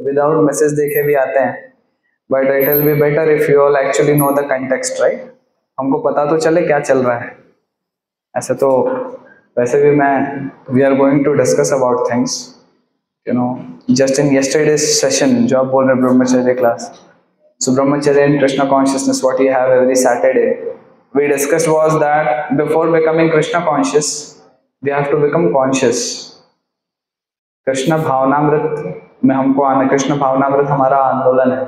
Without message देखे भी आते हैं, but it will be better if you all actually know the context, right. हमको पता तो चले क्या चल रहा है। ऐसे तो वैसे भी we are going to discuss about things, you know, just in yesterday's session जो आप बोल रहे हैं brahmacharya class, so brahmacharya and krishna consciousness what you have every Saturday, we discussed was that before becoming krishna conscious we have to become conscious। Krishna भावनामृत में हमको आना, कृष्ण भावनामृत हमारा आंदोलन है,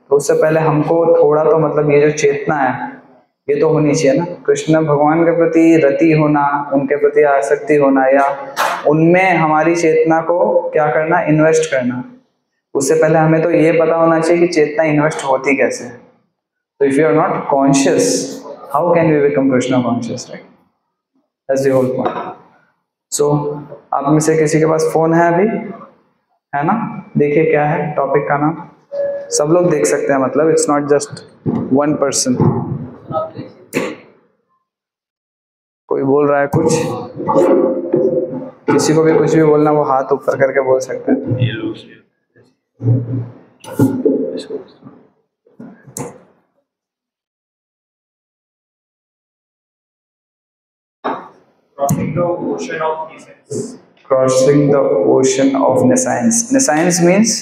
तो उससे पहले हमको थोड़ा तो मतलब ये जो चेतना है ये तो होनी चाहिए ना, कृष्ण भगवान के प्रति रति होना, उनके प्रति आसक्ति होना, या उनमें हमारी चेतना को क्या करना, इन्वेस्ट करना। उससे पहले हमें तो ये पता होना चाहिए कि चेतना इन्वेस्ट होती कैसे। तो if you are not conscious how can we become Krishna conscious, right, that's the whole point. So आप में से किसी के पास फोन है अभी, है ना? देखिए क्या है टॉपिक का नाम, सब लोग देख सकते हैं, मतलब it's not just one person. कोई बोल रहा है कुछ, किसी को भी कुछ भी बोलना, वो हाथ ऊपर करके बोल सकते हैं। Crossing the ocean of nescience. Crossing the ocean of nescience. Nescience means,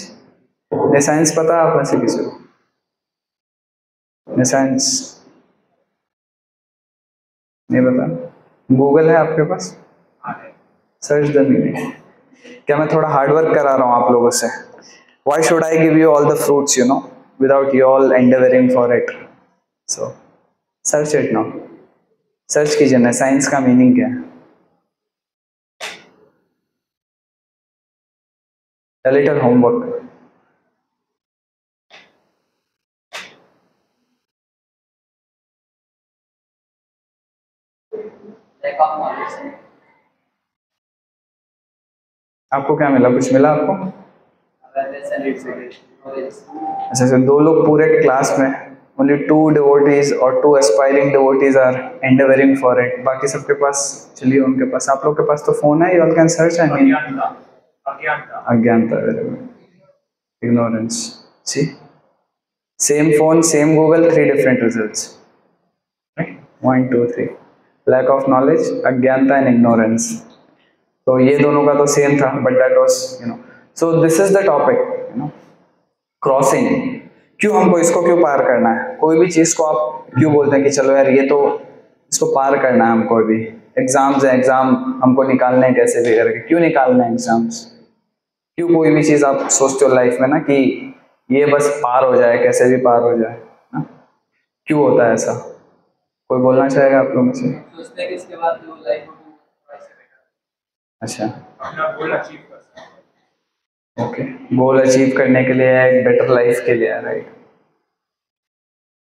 nescience पता है आप में से किसी को? nescience नहीं पता? गूगल है आपके पास? Search the meaning. क्या मैं थोड़ा हार्डवर्क करा रहा हूँ आप लोगों से? Why should I give you all the fruits, you know, without you all endeavoring for it? So search it now. Search कीजिए ना साइंस का मीनिंग क्या है। A little homework. आपको क्या मिला, कुछ मिला आपको? अच्छा, दो लोग पूरे क्लास में, only 2 devotees or 2 aspiring devotees are endeavoring for it, बाकी सबके पास, चलिए उनके पास, आप लोग के पास तो फोन है, you all can search and अज्ञानता, ignorance, see, same phone, same Google, 3 different results, right? 1 2 3, lack of knowledge, अज्ञानता and ignorance। तो ये दोनों का तो सेम था, but that was, you know, so this is the topic, you know, crossing. क्यों हमको इसको क्यों पार करना है? कोई भी चीज को आप क्यों बोलते हैं कि चलो यार ये तो इसको पार करना है हमको, भी एग्जाम्स है, एग्जाम हमको निकालने हैं कैसे भी करके, क्यों निकालना है एग्जाम्स? क्यों कोई भी चीज आप सोचते हो लाइफ में ना कि ये बस पार हो जाए, कैसे भी पार हो जाए ना, क्यों होता है ऐसा? कोई बोलना चाहेगा आप लोगों से? सोचते हैं कि इसके बाद जो लाइफ अच्छा, अपना गोल अचीव कर सकते हैं। ओके, गोल अचीव करने के लिए, एक बेटर लाइफ के लिए, राइट।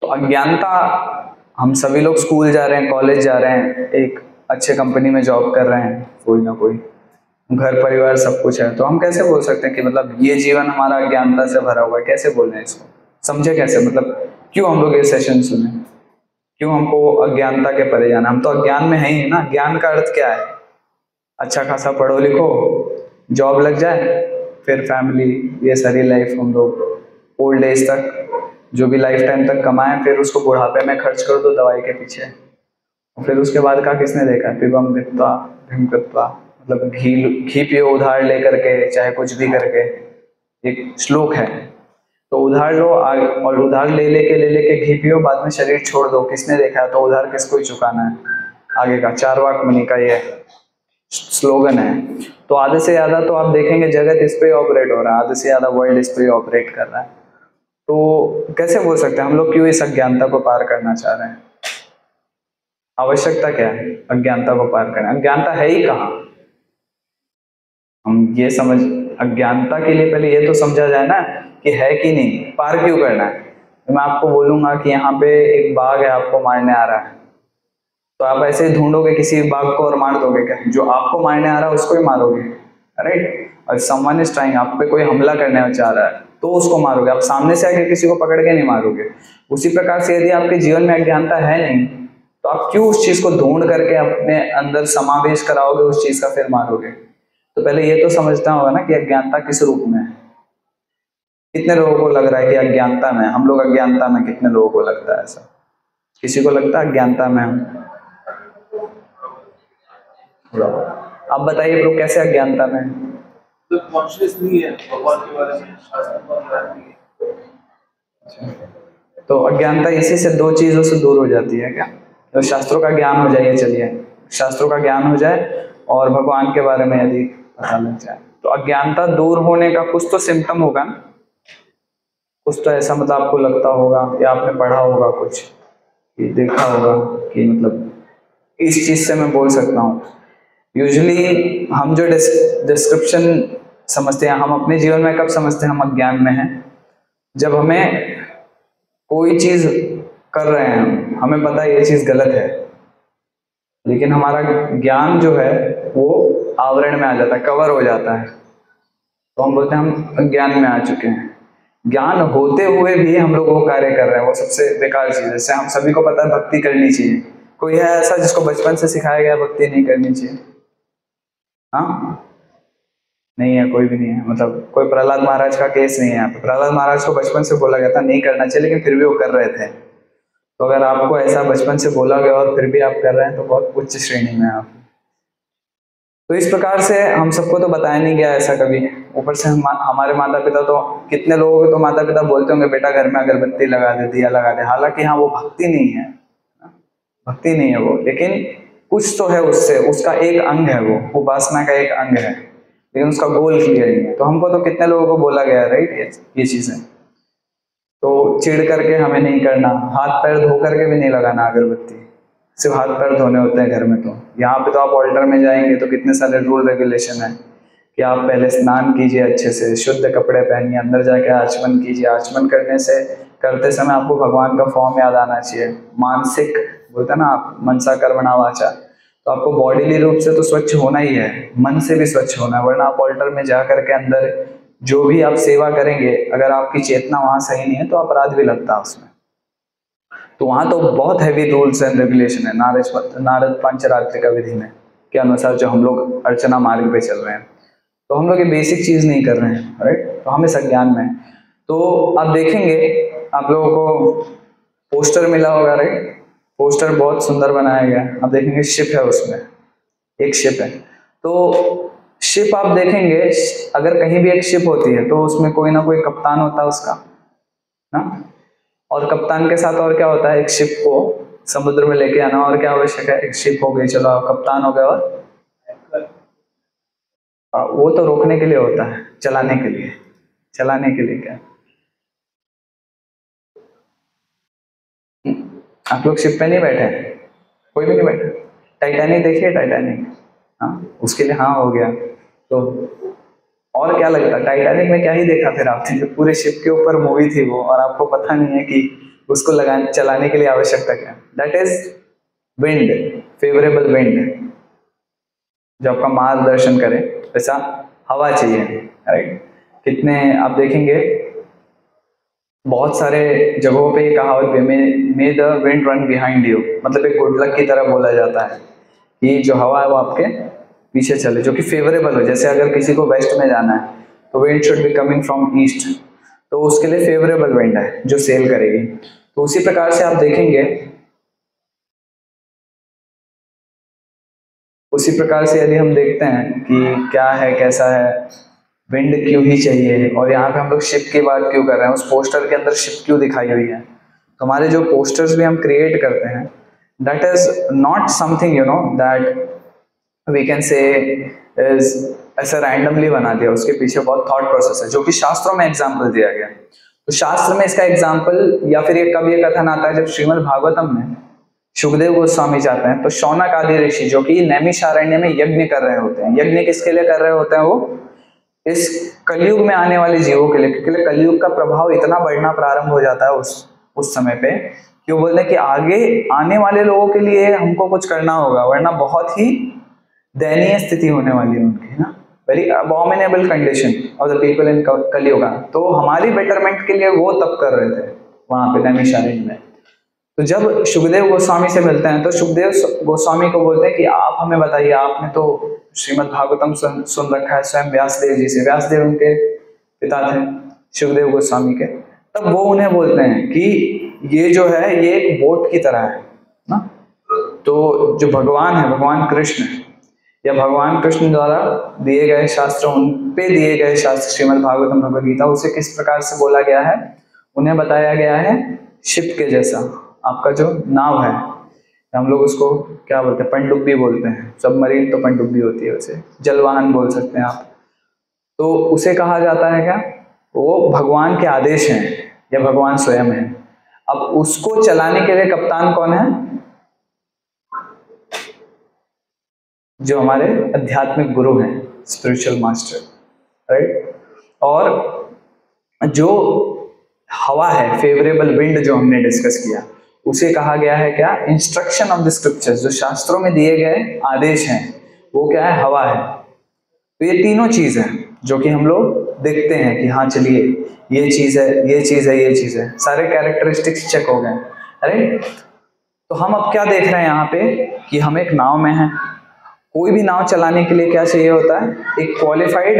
तो अज्ञानता, हम सभी लोग स्कूल जा रहे हैं, कॉलेज जा रहे हैं, एक अच्छे कंपनी में जॉब कर रहे हैं, कोई ना कोई घर परिवार सब कुछ है, तो हम कैसे बोल सकते हैं कि मतलब ये जीवन हमारा अज्ञानता से भरा हुआ है? कैसे बोल रहे हैं इसको, समझे कैसे? मतलब क्यों हम लोग ये सेशन सुने, क्यों हमको अज्ञानता के परे जाना? हम तो अज्ञान में है ही ना। ज्ञान का अर्थ क्या है? अच्छा खासा पढ़ो लिखो, जॉब लग जाए, फिर फैमिली, ये सारी लाइफ हम लोग ओल्ड एज तक, जो भी लाइफ टाइम तक कमाएं, फिर उसको बुढ़ापे में खर्च कर दो दवाई के पीछे। फिर उसके बाद का किसने देखा? पिबम गत्वा भीम गत्वा, मतलब घी पियो उधार ले करके, चाहे कुछ भी करके, एक श्लोक है। तो उधार लो और उधार ले लेके घी पियो, बाद में शरीर छोड़ दो, किसने देखा है? तो उधार किसको ही चुकाना है? आगे का चारवाक मुनि का ये स्लोगन है। तो आधे से ज्यादा तो आप देखेंगे जगत इस पे ऑपरेट हो रहा है, आधे से ज्यादा वर्ल्ड इस पे ऑपरेट कर रहा है। तो कैसे बोल सकते हैं हम लोग क्यों इस अज्ञानता को पार करना चाह रहे हैं? आवश्यकता क्या है अज्ञानता को पार करना? अज्ञानता है ही कहाँ? हम ये समझ, अज्ञानता के लिए पहले ये तो समझा जाए ना कि है कि नहीं, पार क्यों करना है। तो मैं आपको बोलूंगा कि यहाँ पे एक बाघ है, आपको मारने आ रहा है, तो आप ऐसे ढूंढोगे किसी बाघ को और मार दोगे क्या? जो आपको मारने आ रहा है उसको ही मारोगे, राइट? और समवन इज ट्राइंग, आप पे कोई हमला करने चाह रहा है तो उसको मारोगे, आप सामने से आके किसी को पकड़ के नहीं मारोगे। उसी प्रकार से यदि आपके जीवन में अज्ञानता है नहीं, तो आप क्यों उस चीज को ढूंढ करके अपने अंदर समावेश कराओगे उस चीज का, फिर मारोगे? तो पहले ये तो समझना होगा ना कि अज्ञानता किस रूप में है। कितने लोगों को लग रहा है कि अज्ञानता में हम लोग, अज्ञानता में कितने लोगों को लगता है ऐसा? किसी को लगता है अज्ञानता में हम? आप बताइए ब्रो, कैसे अज्ञानता में? तो कॉन्शियस नहीं है भगवान के बारे में, शास्त्र का ज्ञान नहीं है। तो अज्ञानता इसी से, दो चीजों से दूर हो जाती है क्या? तो शास्त्रों का ज्ञान हो जाए, चलिए शास्त्रों का ज्ञान हो जाए और भगवान के बारे में यदि पता लग जाए तो अज्ञानता दूर होने का कुछ तो सिम्टम होगा ना, कुछ तो ऐसा मतलब आपको लगता होगा या आपने पढ़ा होगा कुछ, कि देखा होगा कि मतलब इस चीज से मैं बोल सकता हूँ। यूजुअली हम जो डिस्क्रिप्शन समझते हैं, हम अपने जीवन में कब समझते हैं हम अज्ञान में हैं? जब हमें कोई चीज कर रहे हैं, हमें पता है ये चीज गलत है, लेकिन हमारा ज्ञान जो है वो आवरण में आ जाता है, कवर हो जाता है, तो हम बोलते हैं हम अज्ञान में आ चुके हैं। ज्ञान होते हुए भी हम लोग वो कार्य कर रहे हैं, वो सबसे बेकार चीज है। जैसे हम सभी को पता है भक्ति करनी चाहिए, कोई है ऐसा जिसको बचपन से सिखाया गया भक्ति नहीं करनी चाहिए? हाँ, नहीं है, कोई भी नहीं है। मतलब कोई प्रहलाद महाराज का केस नहीं है यहाँ पे। प्रहलाद महाराज को बचपन से बोला गया था नहीं करना चाहिए, लेकिन फिर भी वो कर रहे थे। तो अगर आपको ऐसा बचपन से बोला गया और फिर भी आप कर रहे हैं तो बहुत उच्च श्रेणी में आप। तो इस प्रकार से हम सबको तो बताया नहीं गया ऐसा कभी। ऊपर से हमारे माता पिता, तो कितने लोगों के तो माता पिता बोलते होंगे बेटा घर में अगरबत्ती लगा दे, दिया लगा दे। हालांकि हाँ वो भक्ति नहीं है, भक्ति नहीं है वो, लेकिन कुछ तो है उससे, उसका एक अंग है, वो उपासना का एक अंग है, लेकिन उसका गोल क्लियर नहीं है। तो हमको तो कितने लोगों को बोला गया, राइट, ये चीजें। तो चिढ़ करके हमें नहीं करना, हाथ पैर धो करके भी नहीं लगाना अगरबत्ती, सिर्फ हाथ पैर धोने होते हैं घर में। तो यहाँ पे तो आप ऑल्टर में जाएंगे तो कितने सारे रूल रेगुलेशन है कि आप पहले स्नान कीजिए अच्छे से, शुद्ध कपड़े पहनिए, अंदर जाके आचमन कीजिए। आचमन करते समय आपको भगवान का फॉर्म याद आना चाहिए। मानसिक बोलते हैं ना आप, मनसा कर्मणा वाचा, तो आपको बॉडीली रूप से तो स्वच्छ होना ही है, मन से भी स्वच्छ होना है, वरना आप ऑल्टर में जा करके अंदर जो भी आप सेवा करेंगे, अगर आपकी चेतना वहां सही नहीं है तो अपराध भी लगता है उसमें। तो वहां तो बहुत हैवी रूल्स एंड रेगुलेशन है नारद पंचरात्रिका विधि में के अनुसार, जो हम लोग अर्चना मार्ग पे चल रहे हैं। तो हम लोग ये बेसिक चीज नहीं कर रहे हैं, राइट। तो हम इस अज्ञान में। तो आप देखेंगे आप लोगों को पोस्टर मिला होगा, राइट। पोस्टर बहुत सुंदर बनाया गया। आप देखेंगे शिप है, उसमें एक शिप है। तो शिप आप देखेंगे, अगर कहीं भी एक शिप होती है तो उसमें कोई ना कोई कप्तान होता है उसका ना, और कप्तान के साथ और क्या होता है, एक शिप को समुद्र में लेके आना। और क्या आवश्यक है, एक शिप हो गई, चलो कप्तान हो गया, और वो तो रोकने के लिए होता है, चलाने के लिए। चलाने के लिए क्या, आप लोग शिप पे नहीं बैठे, कोई भी नहीं बैठे। टाइटैनिक देखिए, टाइटैनिक, हाँ उसके लिए हाँ हो गया। तो और क्या लगता है, टाइटैनिक में क्या ही देखा फिर आपने, जो पूरे शिप के ऊपर मूवी थी वो, और आपको पता नहीं है कि उसको चलाने के लिए आवश्यकता क्या। That is wind, favourable wind, जो आपका मार्गदर्शन करे, वैसा हवा चाहिए, राइट। कितने आप देखेंगे बहुत सारे जगहों पे ये कहावत भी, मे the wind run behind you, मतलब एक गुड लक की तरह बोला जाता है कि जो हवा है वो आपके पीछे चले, जो कि फेवरेबल हो। जैसे अगर किसी को वेस्ट में जाना है तो wind should be coming from east, तो उसके लिए फेवरेबल विंड है जो सेल करेगी। तो उसी प्रकार से आप देखेंगे, उसी प्रकार से यदि हम देखते हैं कि क्या है, कैसा है, विंड क्यों ही चाहिए, और यहाँ पे हम लोग शिप की बात क्यों कर रहे हैं, उस पोस्टर के अंदर शिप क्यों दिखाई हुई है। तो हमारे जो पोस्टर्स भी हम क्रिएट करते हैं, that is not something you know that we can say is ऐसा रैंडमली बना दिया। उसके पीछे बहुत थॉट प्रोसेस है, जो कि शास्त्रों में एग्जाम्पल दिया गया। तो शास्त्र में इसका एग्जाम्पल, या फिर एक कभी एक कथन आता है, जब श्रीमद् भागवतम में सुखदेव गोस्वामी जाते हैं तो शौनक आदि ऋषि, जो कि नैमिषारण्य में यज्ञ कर रहे होते हैं। यज्ञ किसके लिए कर रहे होते हैं, वो इस कलयुग में आने वाले जीवों के लिए, क्योंकि कलयुग का प्रभाव इतना बढ़ना प्रारंभ हो जाता है उस समय पे, कि वो बोलते हैं कि आगे आने वाले लोगों के लिए हमको कुछ करना होगा, वरना बहुत ही दयनीय स्थिति होने वाली है उनकी, ना, very abominable condition of the people in Kaliyuga. तो हमारी बेटरमेंट के लिए वो तब कर रहे थे वहां पे नैमिषारण्य में। तो जब सुखदेव गोस्वामी से मिलते हैं तो सुखदेव गोस्वामी को बोलते हैं कि आप हमें बताइए, आपने तो श्रीमद् भागवतम सुन रखा है स्वयं व्यासदेव जी से। व्यासदेव उनके पिता थे, सुखदेव गोस्वामी के, तब वो उन्हें बोलते हैं कि ये जो है ये एक बोट की तरह है ना। तो जो भगवान है, भगवान कृष्ण या भगवान कृष्ण द्वारा दिए गए शास्त्र, उन पे दिए गए शास्त्र श्रीमद् भागवतम भगवद गीता, उसे किस प्रकार से बोला गया है, उन्हें बताया गया है शिप के जैसा। आपका जो नाव है, हम लोग उसको क्या बोलते हैं, पनडुब्बी बोलते हैं, सबमरीन तो पनडुब्बी होती है, उसे जलवाहन बोल सकते हैं आप। तो उसे कहा जाता है क्या, वो भगवान के आदेश हैं या भगवान स्वयं है। अब उसको चलाने के लिए कप्तान कौन है, जो हमारे आध्यात्मिक गुरु हैं, स्पिरिचुअल मास्टर, राइट। और जो हवा है, फेवरेबल विंड, जो हमने डिस्कस किया, उसे कहा गया है क्या, इंस्ट्रक्शन ऑफ द स्क्रिप्चर्स, जो शास्त्रों में दिए गए आदेश हैं, वो क्या है, हवा है। तो ये तीनों चीज है जो कि हम लोग देखते हैं कि हाँ चलिए ये चीज है, ये चीज है, ये चीज है, सारे कैरेक्टरिस्टिक्स चेक हो गए, राइट। तो हम अब क्या देख रहे हैं यहाँ पे कि हम एक नाव में हैं। कोई भी नाव चलाने के लिए क्या चाहिए होता है, एक क्वालिफाइड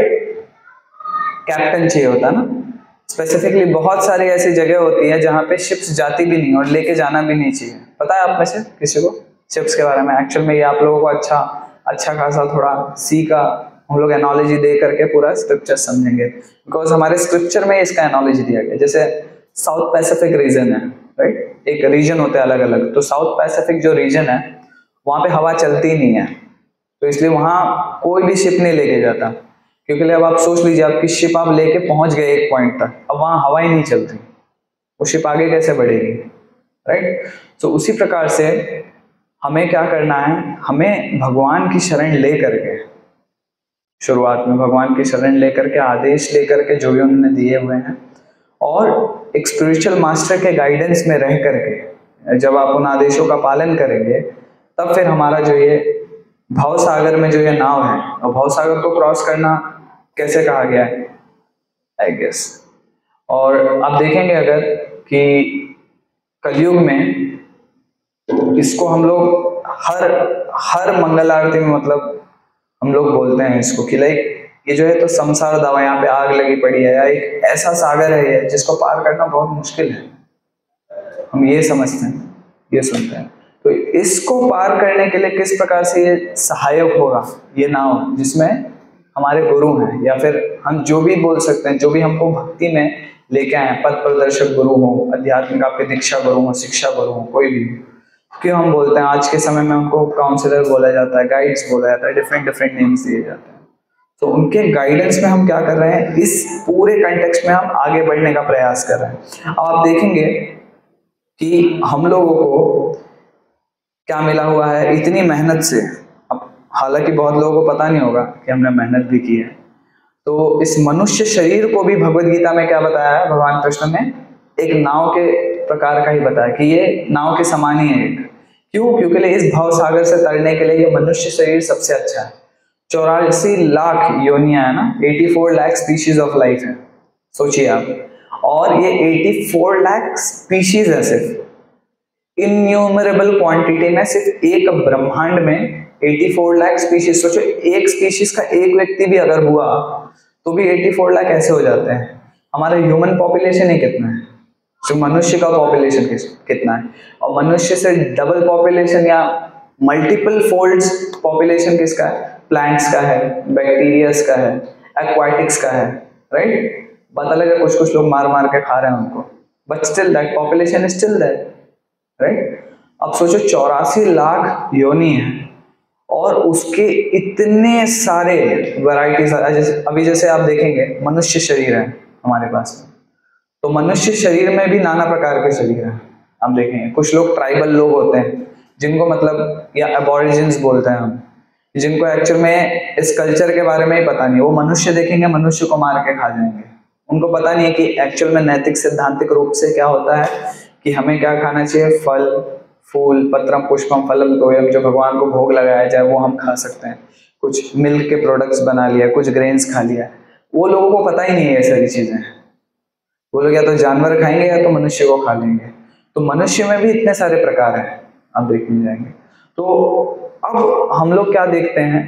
कैप्टन चाहिए होता है ना। स्पेसिफिकली बहुत सारी ऐसी जगह होती है जहाँ पे शिप्स जाती भी नहीं और लेके जाना भी नहीं चाहिए। पता है आप में से किसी को शिप्स के बारे में? एक्चुअल में ये आप लोगों को अच्छा खासा थोड़ा सी का हम लोग एनोलॉजी दे करके पूरा स्क्रिप्चर समझेंगे, बिकॉज हमारे स्क्रिप्चर में इसका एनोलॉजी दिया गया। जैसे साउथ पैसिफिक रीजन है, राइट, एक रीजन होते हैं अलग अलग। तो साउथ पैसिफिक जो रीजन है वहाँ पे हवा चलती ही नहीं है, तो इसलिए वहाँ कोई भी शिप नहीं लेके जाता। क्योंकि अब आप सोच लीजिए, आपकी शिप आप लेके पहुंच गए एक पॉइंट तक, अब वहाँ हवा ही नहीं चलती, वो शिप आगे कैसे बढ़ेगी, राइट। तो उसी प्रकार से हमें क्या करना है, हमें भगवान की शरण ले करके, शुरुआत में भगवान की शरण लेकर के, आदेश लेकर के जो भी उन्होंने दिए हुए हैं, और एक स्पिरिचुअल मास्टर के गाइडेंस में रह करके जब आप उन आदेशों का पालन करेंगे, तब फिर हमारा जो ये भव सागर में जो ये नाव है, और भव सागर को क्रॉस करना कैसे कहा गया है, आई गेस। और आप देखेंगे अगर कि कलयुग में इसको हम लोग हर मंगल आरती में, मतलब हम लोग बोलते हैं इसको कि लाइक ये जो है तो संसार दावा, यहाँ पे आग लगी पड़ी है, या एक ऐसा सागर है ये जिसको पार करना बहुत मुश्किल है, हम ये समझते हैं, ये सुनते हैं। तो इसको पार करने के लिए किस प्रकार से ये सहायक होगा, ये नाव, जिसमें हमारे गुरु हैं, या फिर हम जो भी बोल सकते हैं, जो भी हमको भक्ति में लेके आए, पथ प्रदर्शक गुरु हो, आध्यात्मिक आपके दीक्षा गुरु हो, शिक्षा गुरु हो, कोई भी। क्यों हम बोलते हैं आज के समय में उनको काउंसलर बोला जाता है, गाइड्स बोला जाता है, डिफरेंट नेम्स दिए जाते हैं। तो उनके गाइडेंस में हम क्या कर रहे हैं, इस पूरे कंटेक्स्ट में हम आगे बढ़ने का प्रयास कर रहे हैं। अब आप देखेंगे कि हम लोगों को क्या मिला हुआ है इतनी मेहनत से। अब हालांकि बहुत लोगों को पता नहीं होगा कि हमने मेहनत भी की है। तो इस मनुष्य शरीर को भी भगवद गीता में क्या बताया है, भगवान कृष्ण ने एक नाव के प्रकार का ही बताया कि ये नाव के समान ही है एक। क्यों? क्योंकि इस भव सागर से तरने के लिए ये मनुष्य शरीर सबसे अच्छा है। 84 लाख योनियां है ना, 84 लाख स्पीशीज ऑफ लाइफ है, सोचिए आप। और ये 84 लाख स्पीशीज है, सिर्फ इन्यूमरेबल क्वांटिटी में, सिर्फ एक ब्रह्मांड में 84 लाख स्पीशीज। सोचो एक स्पीशीज का एक व्यक्ति भी अगर हुआ तो भी 84 लाख ऐसे हो जाते हैं। हमारा ह्यूमन पॉपुलेशन ही कितना है, जो मनुष्य का पॉपुलेशन कितना है, और मनुष्य से डबल पॉपुलेशन या मल्टीपल फोल्ड्स पॉपुलेशन किसका है, प्लांट्स का है, बैक्टीरियाज का है, एक्वाटिक्स का है, राइट। पता लगा कुछ कुछ लोग मार मार के खा रहे हैं उनको, but still that population is still that, right. अब सोचो 84 लाख योनि है और उसके इतने सारे वैरायटीज। अभी जैसे आप देखेंगे मनुष्य शरीर है हमारे पास, तो मनुष्य शरीर में भी नाना प्रकार के शरीर हैं। आप देखेंगे कुछ लोग ट्राइबल लोग होते हैं जिनको मतलब, या एबॉरिजिन्स बोलते हैं हम, जिनको एक्चुअल में इस कल्चर के बारे में ही पता नहीं। वो मनुष्य देखेंगे, मनुष्य को मार के खा जाएंगे। उनको पता नहीं है कि एक्चुअल में नैतिक सिद्धांतिक रूप से क्या होता है कि हमें क्या खाना चाहिए, फल फूल पत्रम पुष्पम फलम तोयम, जो भगवान को भोग लगाया जाए वो हम खा सकते हैं। कुछ मिल्क के प्रोडक्ट्स बना लिया, कुछ ग्रेन्स खा लिया। वो लोगों को पता ही नहीं है ये सारी चीजें। वो लोग या तो जानवर खाएंगे या तो मनुष्य को खा लेंगे। तो मनुष्य में भी इतने सारे प्रकार हैं, आप देखने जाएंगे। तो अब हम लोग क्या देखते हैं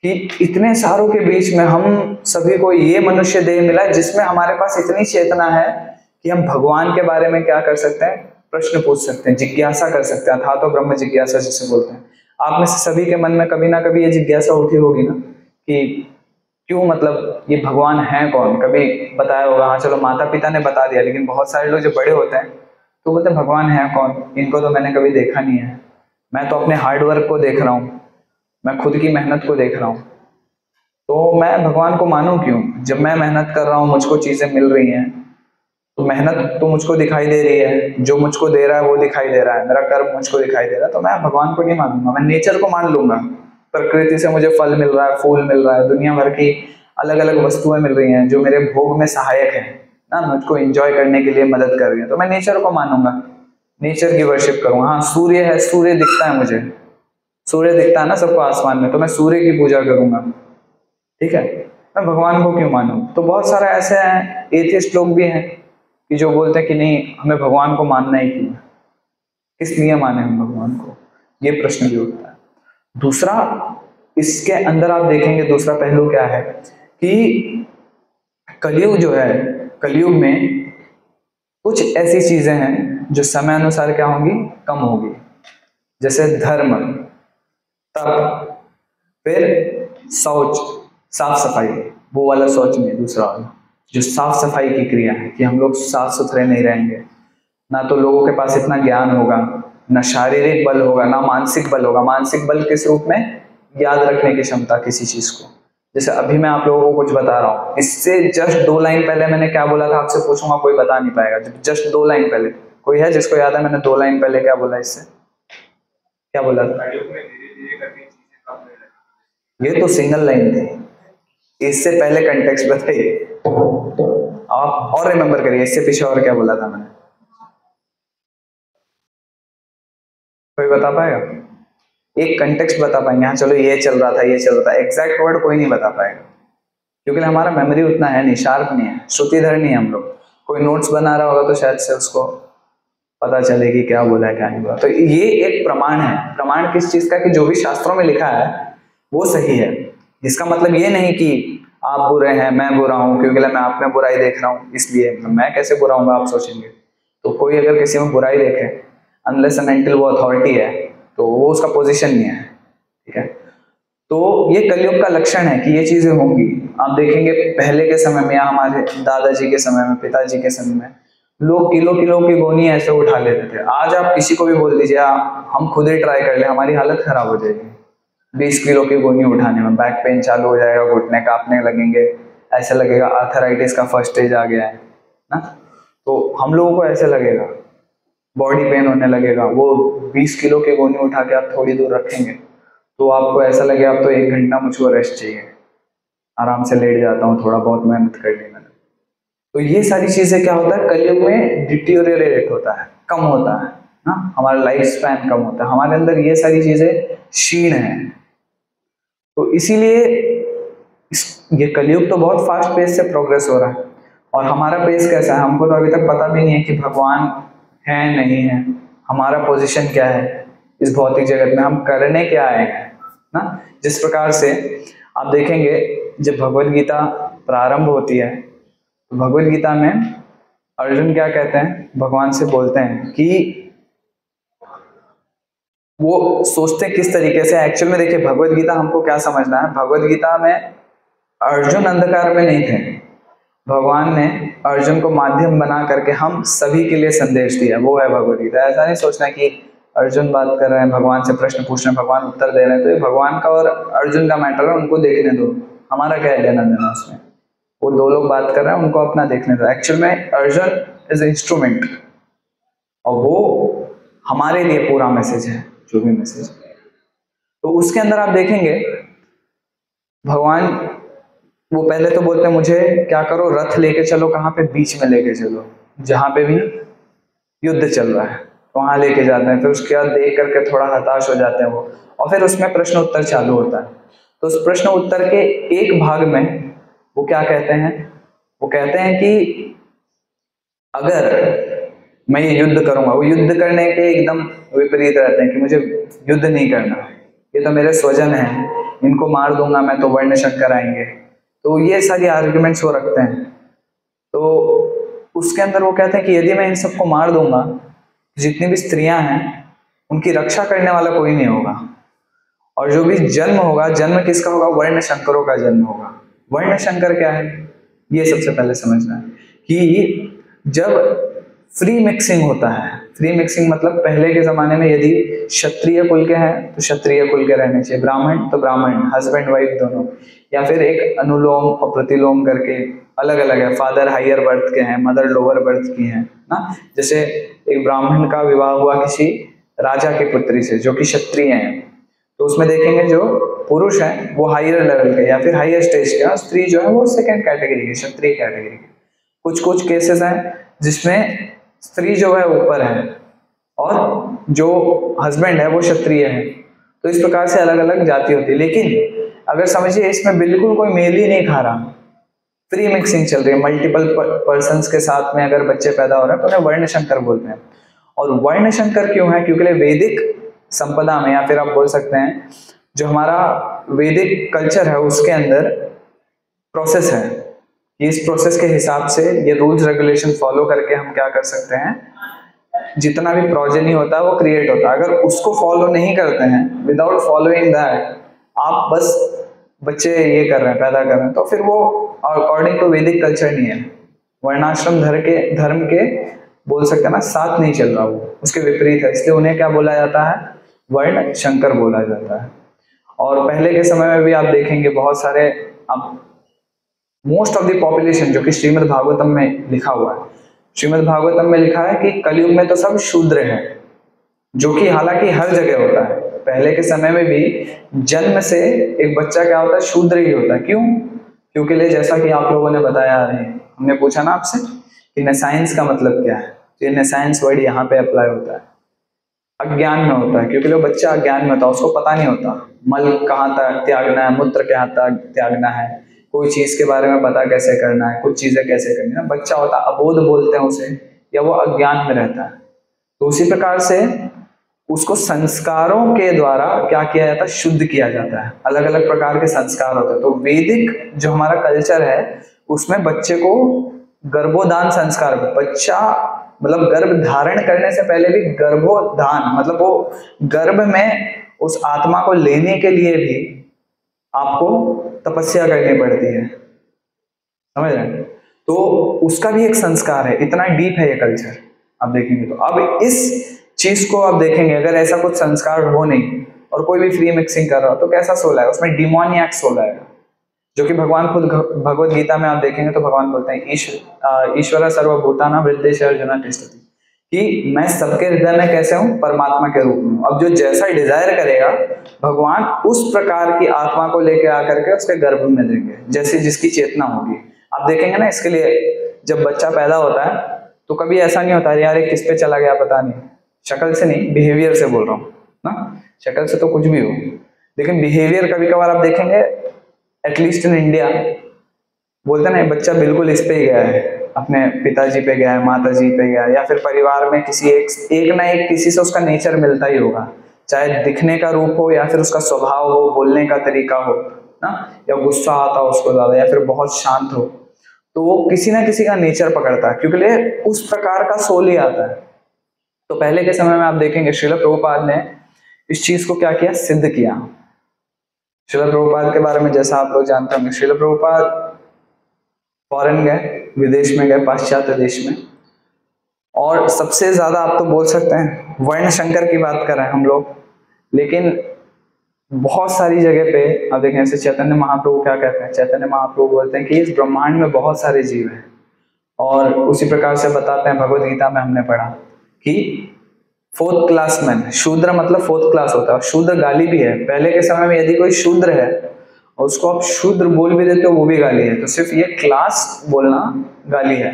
कि इतने सारों के बीच में हम सभी को ये मनुष्य देह मिला जिसमें हमारे पास इतनी चेतना है कि हम भगवान के बारे में क्या कर सकते हैं, प्रश्न पूछ सकते हैं, जिज्ञासा कर सकते हैं। अथातो ब्रह्म जिज्ञासा जिसे बोलते हैं। आप में से सभी के मन में कभी ना कभी ये जिज्ञासा उठी होगी ना कि क्यों, मतलब ये भगवान है कौन। कभी बताया होगा, हाँ चलो माता पिता ने बता दिया, लेकिन बहुत सारे लोग जो बड़े होते हैं तो बोलते हैं भगवान है कौन, इनको तो मैंने कभी देखा नहीं है, मैं तो अपने हार्डवर्क को देख रहा हूँ, मैं खुद की मेहनत को देख रहा हूँ, तो मैं भगवान को मानूं क्यों। जब मैं मेहनत कर रहा हूँ, मुझको चीजें मिल रही हैं, तो मेहनत तो मुझको दिखाई दे रही है, जो मुझको दे रहा है वो दिखाई दे रहा है, मेरा कर्म मुझको दिखाई दे रहा है, तो मैं भगवान को नहीं मानूंगा, मैं नेचर को मान लूंगा। प्रकृति से मुझे फल मिल रहा है, फूल मिल रहा है, दुनिया भर की अलग अलग वस्तुएं मिल रही हैं जो मेरे भोग में सहायक है ना, मुझको एंजॉय करने के लिए मदद कर रही है, तो मैं नेचर को मानूंगा, नेचर की वर्शिप करूंगा। हाँ सूर्य है, सूर्य दिखता है मुझे, सूर्य दिखता है ना सबको आसमान में, तो मैं सूर्य की पूजा करूंगा, ठीक है। मैं भगवान को क्यों मानूं। तो बहुत सारे ऐसे हैं एथिस्ट लोग भी हैं कि जो बोलते हैं कि नहीं हमें भगवान को मानना ही क्यों, किस लिए माने हम भगवान को, ये प्रश्न भी उठता है। दूसरा इसके अंदर आप देखेंगे, दूसरा पहलू क्या है कि कलयुग जो है, कलयुग में कुछ ऐसी चीजें हैं जो समय अनुसार क्या होंगी, कम होगी। जैसे धर्म, तप, फिर शौच, साफ सफाई, वो वाला शौच नहीं, दूसरा वाला जो साफ सफाई की क्रिया है कि हम लोग साफ सुथरे नहीं रहेंगे, ना तो लोगों के पास इतना ज्ञान होगा, ना शारीरिक बल होगा, ना मानसिक बल होगा। मानसिक बल किस रूप में, याद रखने की क्षमता किसी चीज को। जैसे अभी मैं आप लोगों को कुछ बता रहा हूँ, इससे जस्ट 2 लाइन पहले मैंने क्या बोला था आपसे पूछूंगा, कोई बता नहीं पाएगा। जस्ट 2 लाइन पहले कोई है जिसको याद है मैंने 2 लाइन पहले क्या बोला, इससे क्या बोला था। ये तो सिंगल लाइन थी, इससे पहले कंटेक्स्ट बताइए आप और रिमेंबर करिए, इससे पीछे और क्या बोला था मैंने, कोई बता पाएगा। एक कंटेक्स्ट बता पाएंगे, हाँ चलो ये चल रहा था, ये चल रहा था, एग्जैक्ट वर्ड कोई नहीं बता पाएगा क्योंकि हमारा मेमोरी उतना है नहीं, शार्प नहीं है, श्रुतिधर नहीं है हम लोग। कोई नोट्स बना रहा होगा तो शायद से उसको पता चले कि क्या बोला है क्या नहीं बोला। तो ये एक प्रमाण है। प्रमाण किस चीज का, कि जो भी शास्त्रों में लिखा है वो सही है। इसका मतलब ये नहीं कि आप बुरे हैं मैं बुरा हूं, क्योंकि मैं आप में बुराई देख रहा हूं इसलिए मैं कैसे बुरा हूंगा आप सोचेंगे। तो कोई अगर किसी में बुराई देखे, अनलेस एंड अनटिल वो अथॉरिटी है, तो वो उसका पोजीशन नहीं है, ठीक है। तो ये कलयुग का लक्षण है कि ये चीजें होंगी। आप देखेंगे पहले के समय में या हमारे दादाजी के समय में, पिताजी के समय में, लोग किलो किलो की गोनी ऐसे उठा लेते थे। आज आप किसी को भी बोल दीजिए हम खुद ही ट्राई कर ले, हमारी हालत खराब हो जाएगी। 20 किलो की गोनी उठाने में बैक पेन चालू हो जाएगा, घुटने कांपने लगेंगे, ऐसा लगेगा आर्थराइटिस का फर्स्ट स्टेज आ गया है ना। तो हम लोगों को ऐसे लगेगा, बॉडी पेन होने लगेगा। वो 20 किलो की गोनी उठा के आप थोड़ी दूर रखेंगे तो आपको ऐसा लगेगा अब तो 1 घंटा मुझको रेस्ट चाहिए, आराम से लेट जाता हूँ, थोड़ा बहुत मेहनत कर ली मैंने। तो ये सारी चीजें क्या होता है, कलयुग में डिटीरियोरेट होता है, कम होता है ना, हमारा लाइफ स्पैन कम होता है, हमारे अंदर ये सारी चीजें क्षीण है। तो इसीलिए ये कलयुग तो बहुत फास्ट पेस से प्रोग्रेस हो रहा है। और हमारा पेस कैसा है, हमको तो अभी तक पता भी नहीं है कि भगवान है नहीं है, हमारा पोजीशन क्या है इस भौतिक जगत में, हम करने क्या आए हैं ना। जिस प्रकार से आप देखेंगे जब भगवत गीता प्रारंभ होती है तो भगवत गीता में अर्जुन क्या कहते हैं, भगवान से बोलते हैं कि वो सोचते किस तरीके से। एक्चुअल में देखिए भगवत गीता हमको क्या समझना है, भगवत गीता में अर्जुन अंधकार में नहीं थे, भगवान ने अर्जुन को माध्यम बना करके हम सभी के लिए संदेश दिया, वो है भगवत गीता। ऐसा नहीं सोचना कि अर्जुन बात कर रहे हैं, भगवान से प्रश्न पूछ रहे हैं, भगवान उत्तर दे रहे हैं, तो ये भगवान का और अर्जुन का मैटर है, उनको देखने दो, हमारा क्या है लेना देना उसमें। वो 2 लोग बात कर रहे हैं, उनको अपना देखने दो। एक्चुअल में अर्जुन इज इंस्ट्रूमेंट और वो हमारे लिए पूरा मैसेज है, जो भी मैसेज है। तो उसके अंदर आप देखेंगे भगवान वो पहले तो बोलते हैं मुझे क्या करो, रथ लेके चलो, कहाँ पे, बीच में लेके चलो, जहां पे भी युद्ध चल रहा है वहां लेके जाते हैं। फिर उसके बाद देख करके थोड़ा हताश हो जाते हैं वो, और फिर उसमें प्रश्न उत्तर चालू होता है। तो उस प्रश्न उत्तर के एक भाग में वो क्या कहते हैं, वो कहते हैं कि अगर मैं ये युद्ध करूंगा, वो युद्ध करने के एकदम विपरीत रहते हैं कि मुझे युद्ध नहीं करना, ये तो मेरे स्वजन है, इनको मार दूंगा मैं तो वर्ण शंकर आएंगे। तो ये सारी आर्ग्यूमेंट्स वो रखते हैं। तो उसके अंदर वो कहते हैं कि यदि मैं इन सबको मार दूंगा, जितनी भी स्त्रियां हैं उनकी रक्षा करने वाला कोई नहीं होगा, और जो भी जन्म होगा, जन्म किसका होगा? वर्ण शंकरों का जन्म होगा। वर्ण शंकर क्या है, ये सबसे पहले समझना है कि जब फ्री मिक्सिंग होता है, फ्री मिक्सिंग मतलब पहले के जमाने में यदि क्षत्रिय कुल के हैं तो क्षत्रिय कुल के रहने चाहिए, ब्राह्मण तो ब्राह्मण, हस्बैंड वाइफ दोनों, या फिर एक अनुलोम और प्रतिलोम करके अलग अलग है, फादर हायर बर्थ के हैं, मदर लोअर बर्थ की हैं ना। जैसे एक ब्राह्मण का विवाह हुआ किसी राजा की पुत्री से जो कि क्षत्रिय हैं, तो उसमें देखेंगे जो पुरुष है वो हायर लेवल के या फिर हायर स्टेज के, और स्त्री जो है वो सेकंड कैटेगरी की, क्षत्रिय कैटेगरी की। कुछ कुछ केसेस हैं जिसमें स्त्री जो है ऊपर है और जो हस्बैंड है वो क्षत्रिय है। तो इस प्रकार से अलग अलग जाति होती है। लेकिन अगर समझिए इसमें बिल्कुल कोई मेल ही नहीं खा रहा, फ्री मिक्सिंग चल रही है, मल्टीपल पर्सन्स के साथ में अगर बच्चे पैदा हो रहे हैं तो उन्हें वर्ण शंकर बोलते हैं। और वर्ण शंकर क्यों है? क्योंकि वैदिक संपदा में, या फिर आप बोल सकते हैं जो हमारा वैदिक कल्चर है उसके अंदर प्रोसेस है, इस प्रोसेस के हिसाब से ये रूल्स रेगुलेशन फॉलो करके हम क्या कर सकते हैं, जितना भी प्रोजेनी होता है वो क्रिएट होता है। अगर उसको फॉलो नहीं करते हैं, विदाउट फॉलोइंग दैट आप बस बच्चे ये कर रहे हैं, पैदा कर रहे हैं, तो फिर वो अकॉर्डिंग टू वैदिक कल्चर नहीं है, वर्णाश्रम धर्म के बोल सकते हैं ना, साथ नहीं चल रहा, वो उसके विपरीत है। इसलिए उन्हें क्या बोला जाता है? वर्ण शंकर बोला जाता है। और पहले के समय में भी आप देखेंगे बहुत सारे, अब मोस्ट ऑफ द पॉपुलेशन जो कि श्रीमद् भागवतम में लिखा हुआ है, श्रीमद् भागवतम में लिखा है कि कलयुग में तो सब शूद्र हैं, जो कि हालांकि हर जगह होता है। पहले के समय में भी जन्म से एक बच्चा क्या होता है? शूद्र ही होता है। क्यों? क्योंकि जैसा कि आप लोगों ने बताया है, हमने पूछा ना आपसे कि नेसाइंस का मतलब क्या है, तो ये नेसाइंस वर्ड यहाँ पे अप्लाई होता है, अज्ञान में होता है। क्योंकि बच्चा अज्ञान में होता है, उसको पता नहीं होता मल कहाँ तक त्यागना है, मूत्र कहाँ तक त्यागना है, कोई चीज के बारे में पता कैसे करना है, कुछ चीजें कैसे करनी है। बच्चा होता है, अबोध बोलते हैं उसे, या वो अज्ञान में रहता है। तो उसी प्रकार से उसको संस्कारों के द्वारा क्या किया जाता है? शुद्ध किया जाता है। अलग अलग प्रकार के संस्कार होते हैं। तो वैदिक जो हमारा कल्चर है उसमें बच्चे को गर्भोदान संस्कार, बच्चा मतलब गर्भ धारण करने से पहले भी गर्भोदान मतलब वो गर्भ में उस आत्मा को लेने के लिए भी आपको तपस्या करनी पड़ती है, समझ रहे हैं? तो उसका भी एक संस्कार है। इतना डीप है ये कल्चर, आप देखेंगे तो। अब इस चीज को आप देखेंगे, अगर ऐसा कुछ संस्कार हो नहीं और कोई भी फ्री मिक्सिंग कर रहा हो तो कैसा सोल आएगा? उसमें डिमोनियक सोल आएगा, जो कि भगवान खुद भगवत गीता में आप देखेंगे तो भगवान बोलते हैं ईश्वर सर्वभूतानां हृदयेषु अर्जुन तिष्ठति, कि मैं सबके हृदय में कैसे हूँ? परमात्मा के रूप में। अब जो जैसा डिजायर करेगा भगवान उस प्रकार की आत्मा को लेकर आकर के उसके गर्भ में देंगे, जैसे जिसकी चेतना होगी। आप देखेंगे ना, इसके लिए जब बच्चा पैदा होता है तो कभी ऐसा नहीं होता यार ये किस पे चला गया पता नहीं, शक्ल से नहीं, बिहेवियर से बोल रहा हूँ ना, शक्ल से तो कुछ भी हो, लेकिन बिहेवियर कभी कभार आप देखेंगे, एटलीस्ट इन इंडिया बोलते ना बच्चा बिल्कुल इस पे ही गया है, अपने पिताजी पे गया है, माताजी पे गया है, या फिर परिवार में किसी एक ना एक किसी से उसका नेचर मिलता ही होगा, चाहे दिखने का रूप हो या फिर उसका स्वभाव हो, बोलने का तरीका हो ना, या गुस्सा आता हो उसको ज्यादा, या फिर बहुत शांत हो, तो वो किसी ना किसी का नेचर पकड़ता है, क्योंकि उस प्रकार का सोल ही आता है। तो पहले के समय में आप देखेंगे श्रील प्रभुपाद ने इस चीज को क्या किया? सिद्ध किया। श्रील प्रभुपाद के बारे में जैसा आप लोग जानते होंगे, श्रील प्रभुपाद फॉरेन गए, विदेश में गए, पाश्चात्य देश में, और सबसे ज्यादा आप तो बोल सकते हैं वर्ण शंकर की बात कर रहे हैं हम लोग, लेकिन बहुत सारी जगह पे आप देखें, जैसे चैतन्य महाप्रभु क्या कहते हैं? चैतन्य महाप्रभु बोलते हैं कि इस ब्रह्मांड में बहुत सारे जीव हैं, और उसी प्रकार से बताते हैं, भगवद गीता में हमने पढ़ा कि 4th क्लास मैन, शूद्र मतलब 4th क्लास होता है, शूद्र गाली भी है। पहले के समय में यदि कोई शूद्र है और उसको आप शूद्र बोल भी देते हो वो भी गाली है, तो सिर्फ ये क्लास बोलना गाली है।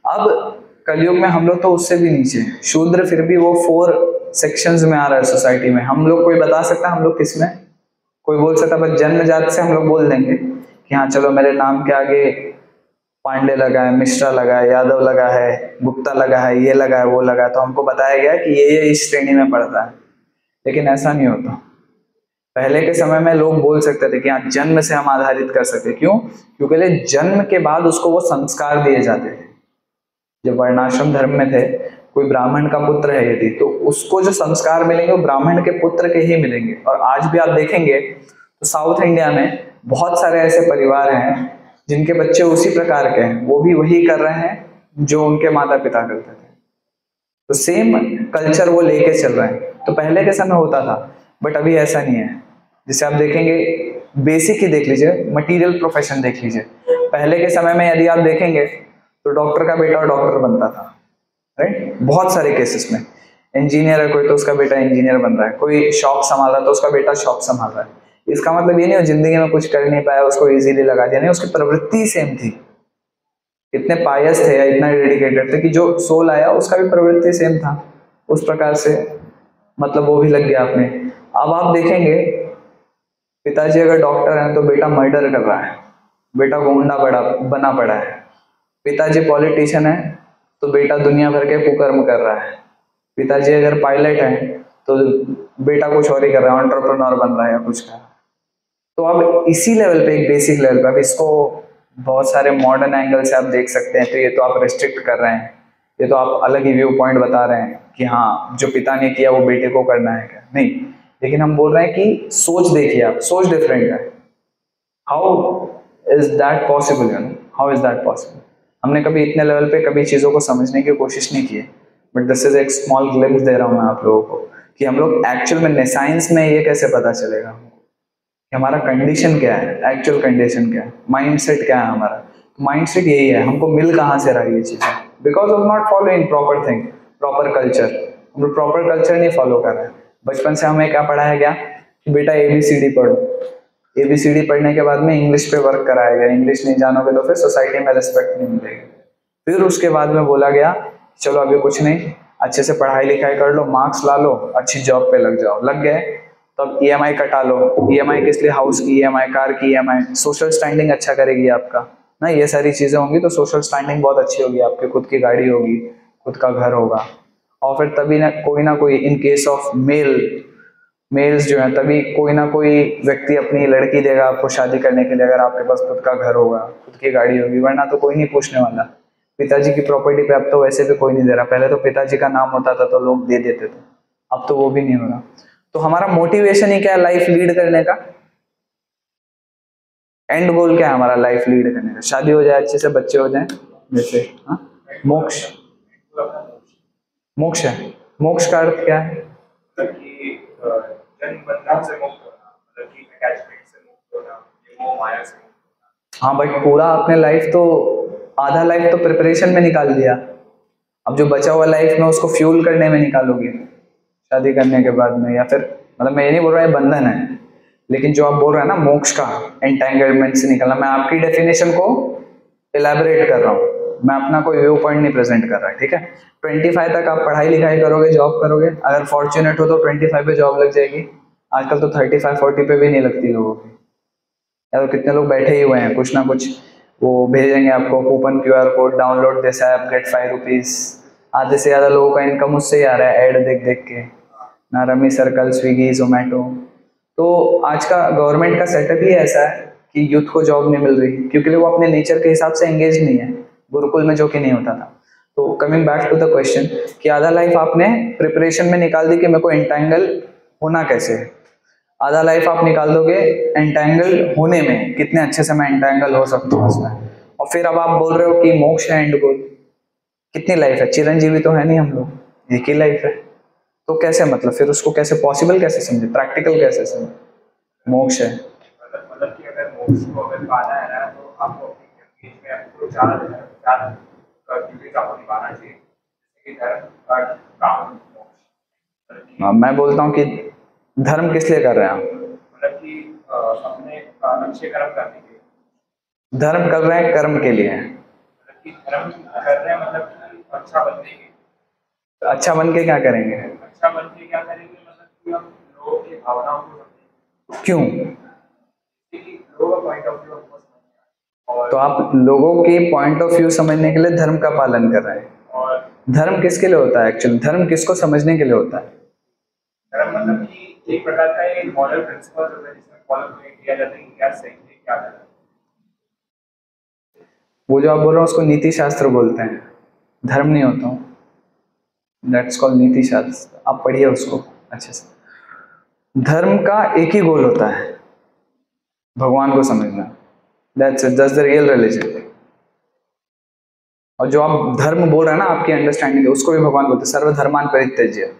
अब कलयुग में हम लोग तो उससे भी नीचे, शूद्र फिर भी वो 4 सेक्शंस में आ रहा है सोसाइटी में। हम लोग कोई बता सकता है हम लोग किस में? कोई बोल सकता है? बस जन्म जात से हम लोग बोल देंगे कि हाँ चलो मेरे नाम के आगे पांडे लगा है, मिश्रा लगा है, यादव लगा है, गुप्ता लगा है, ये लगा है, वो लगा है, तो हमको बताया गया कि ये इस श्रेणी में पड़ता है। लेकिन ऐसा नहीं होता। पहले के समय में लोग बोल सकते थे कि हाँ जन्म से हम आधारित कर सकते, क्यों? क्योंकि जन्म के बाद उसको वो संस्कार दिए जाते थे। जब वर्णाश्रम धर्म में थे, कोई ब्राह्मण का पुत्र है यदि, तो उसको जो संस्कार मिलेंगे वो ब्राह्मण के पुत्र के ही मिलेंगे। और आज भी आप देखेंगे तो साउथ इंडिया में बहुत सारे ऐसे परिवार हैं जिनके बच्चे उसी प्रकार के हैं, वो भी वही कर रहे हैं जो उनके माता पिता करते थे। तो सेम कल्चर वो लेके चल रहे हैं। तो पहले के समय होता था, बट अभी ऐसा नहीं है। जैसे आप देखेंगे, बेसिक ही देख लीजिए, मटेरियल प्रोफेशन देख लीजिए। पहले के समय में यदि आप देखेंगे तो डॉक्टर का बेटा डॉक्टर बनता था, राइट? बहुत सारे केसेस में इंजीनियर है कोई तो उसका बेटा इंजीनियर बन रहा है, कोई शॉप संभाल रहा है तो उसका बेटा शॉप संभाल रहा है। इसका मतलब ये नहीं हो जिंदगी में कुछ कर नहीं पाया, उसको इजीली लगा दिया, नहीं, उसकी प्रवृत्ति सेम थी। इतने पायस थे या इतना डेडिकेटेड थे कि जो सोल आया उसका भी प्रवृत्ति सेम था, उस प्रकार से मतलब वो भी लग गया आपने। अब आप देखेंगे पिताजी अगर डॉक्टर हैं तो बेटा मर्डर कर रहा है, बेटा गुंडा बना पड़ा है। पिताजी पॉलिटिशियन है तो बेटा दुनिया भर के कुकर्म कर रहा है। पिताजी अगर पायलट है तो बेटा कुछ और ही कर रहा है, एंटरप्रेन्योर बन रहा है या कुछ का। तो अब इसी लेवल पे, एक बेसिक लेवल पे, अब इसको बहुत सारे मॉडर्न एंगल से आप देख सकते हैं। तो ये तो आप रिस्ट्रिक्ट कर रहे हैं, ये तो आप अलग ही व्यू पॉइंट बता रहे हैं कि हाँ जो पिता ने किया वो बेटे को करना है क्या? नहीं, लेकिन हम बोल रहे हैं कि सोच देखिए, आप सोच डिफरेंट है। How is that possible? How is that possible? हमने कभी इतने लेवल पे कभी चीज़ों को समझने की कोशिश नहीं की है। बट दिस इज एक स्मॉल ग्लिम्स दे रहा हूँ मैं आप लोगों को कि हम लोग एक्चुअल में साइंस में ये कैसे पता चलेगा कि हमारा कंडीशन क्या है, एक्चुअल कंडीशन क्या है, माइंड सेट क्या है हमारा। माइंड सेट यही है, हमको मिल कहाँ से रहा है ये चीज़ें, because of not following proper thing, proper culture. हम लोग प्रॉपर कल्चर नहीं फॉलो कर रहे हैं। बचपन से हमें क्या पढ़ाया गया कि बेटा ABCD पढ़ो, ABCD पढ़ने के बाद में इंग्लिश पे वर्क कराया गया, इंग्लिश नहीं जानोगे तो फिर सोसाइटी में रिस्पेक्ट नहीं मिलेगी। फिर उसके बाद में बोला गया चलो अभी कुछ नहीं, अच्छे से पढ़ाई लिखाई कर लो, मार्क्स ला लो, अच्छी जॉब पे लग जाओ। लग गए तो अब EMI कटा लो। EMI किस लिए? हाउस की EMI, कार की EMI। सोशल स्टैंडिंग अच्छा करेगी आपका ना, ये सारी चीजें होंगी तो सोशल स्टैंडिंग बहुत अच्छी होगी आपकी, खुद की गाड़ी होगी, खुद का घर होगा। और फिर तभी ना कोई इन केस ऑफ मेल्स जो है, तभी कोई ना कोई व्यक्ति अपनी लड़की देगा आपको शादी करने के लिए, अगर आपके पास खुद का घर होगा, खुद की गाड़ी होगी। वरना तो कोई नहीं पूछने वाला। पिताजी की प्रॉपर्टी पे अब तो वैसे भी कोई नहीं दे रहा। पहले तो पिताजी का नाम होता था तो लोग दे देते थे, अब तो वो भी नहीं हो रहा। तो हमारा मोटिवेशन ही क्या है लाइफ लीड करने का? एंड गोल क्या है हमारा लाइफ लीड करने का? शादी हो जाए, अच्छे से बच्चे हो जाएं, जैसे मोक्ष। मोक्ष है। मोक्ष का अर्थ क्या है? जन्म बंधन से मुक्त होना, मतलब कि अटैचमेंट से मुक्त होना, मोह माया से मुक्त होना। हाँ, बट पूरा आपने लाइफ तो, आधा लाइफ तो प्रिपरेशन में निकाल दिया। अब जो बचा हुआ लाइफ में उसको फ्यूल करने में निकालोगे शादी करने के बाद में। या फिर मतलब मैं ये नहीं बोल रहा है बंधन है, लेकिन जो आप बोल रहे हैं ना मोक्ष का, एंटेंगलमेंट से निकलना, मैं आपकी डेफिनेशन को इलेबोरेट कर रहा हूँ, मैं अपना कोई व्यू पॉइंट नहीं प्रेजेंट कर रहा है, ठीक है? 25 तक आप पढ़ाई लिखाई करोगे, जॉब करोगे, अगर फॉर्चुनेट हो तो 25 पे जॉब लग जाएगी। आजकल तो 35-40 पे भी नहीं लगती लोगों की। या तो कितने लोग बैठे ही हुए हैं, कुछ ना कुछ वो भेजेंगे आपको coupon, QR code, download this app, get 5 rupees. आधे से ज़्यादा लोगों का इनकम उससे ही आ रहा है, ऐड देख देख के, ना रमी सर्कल, स्विगी, जोमेटो। तो आज का गवर्नमेंट का सेटअप ही ऐसा है कि यूथ को जॉब नहीं मिल रही, क्योंकि वो अपने नेचर के हिसाब से एंगेज नहीं है, गुरुकुल में जो कि नहीं होता था। तो coming back to the question कि आधा लाइफ आपने प्रिपरेशन में निकाल दी कि मेरे को एंटेंगल होना कैसे है। आधा लाइफ आप निकाल दोगे एंटेंगल होने में, कितने अच्छे से मैं एंटेंगल हो सकता हूँ उसमें। और फिर अब आप बोल रहे हो कि मोक्ष है एंड गोल। कितनी लाइफ है? चिरंजीवी तो है नहीं हम लोग, एक ही लाइफ है। तो कैसे, मतलब फिर उसको कैसे पॉसिबल कैसे समझे, प्रैक्टिकल कैसे समझे? मोक्ष है मतलब कि अगर मोक्ष को अगर पाना है ना, तो आपको अपनी जिंदगी में आपको चार ड्यूटीज आपको निभाना चाहिए, जैसे कि धर्म, अर्थ, काम, मोक्ष। मैं बोलता हूँ कि धर्म किस लिए कर रहे हैं आप? मतलब कि अपने अच्छे कर्म करने के लिए। धर्म कर रहे हैं कर्म के लिए? मतलब कि धर्म कर रहे हैं मतलब कि अच्छा बनने के। अच्छा बन के क्या करेंगे? अच्छा बन के क्या करेंगे? मतलब कि हम लोगों की भावनाओं को समझेंगे। क्यों? क्योंकि लोगों का पॉइंट ऑफ व्यू हमको समझना है। और तो आप लोगों के पॉइंट ऑफ व्यू समझने के लिए धर्म का पालन कर रहे हैं। और धर्म किसके लिए होता है एक्चुअली? धर्म किसको समझने के लिए होता है? धर्म मतलब कि एक प्रकार का ये मॉरल प्रिंसिपल होता है जिसमें फॉलो किया जाता है कि क्या सही है क्या गलत है। वो जो आप बोल रहे हो उसको नीति शास्त्र बोलते हैं, धर्म नहीं होता हूँ, दैट्स कॉल्ड नीति शास्त्र। आप पढ़िए उसको अच्छे से। धर्म का एक ही गोल होता है, भगवान को समझना। That's the real religion. और जो आप धर्म बोल रहे हैं ना, आपकी अंडरस्टैंडिंग है, उसको भी भगवान बोलते हैं सर्वधर्मान परित्यज्य।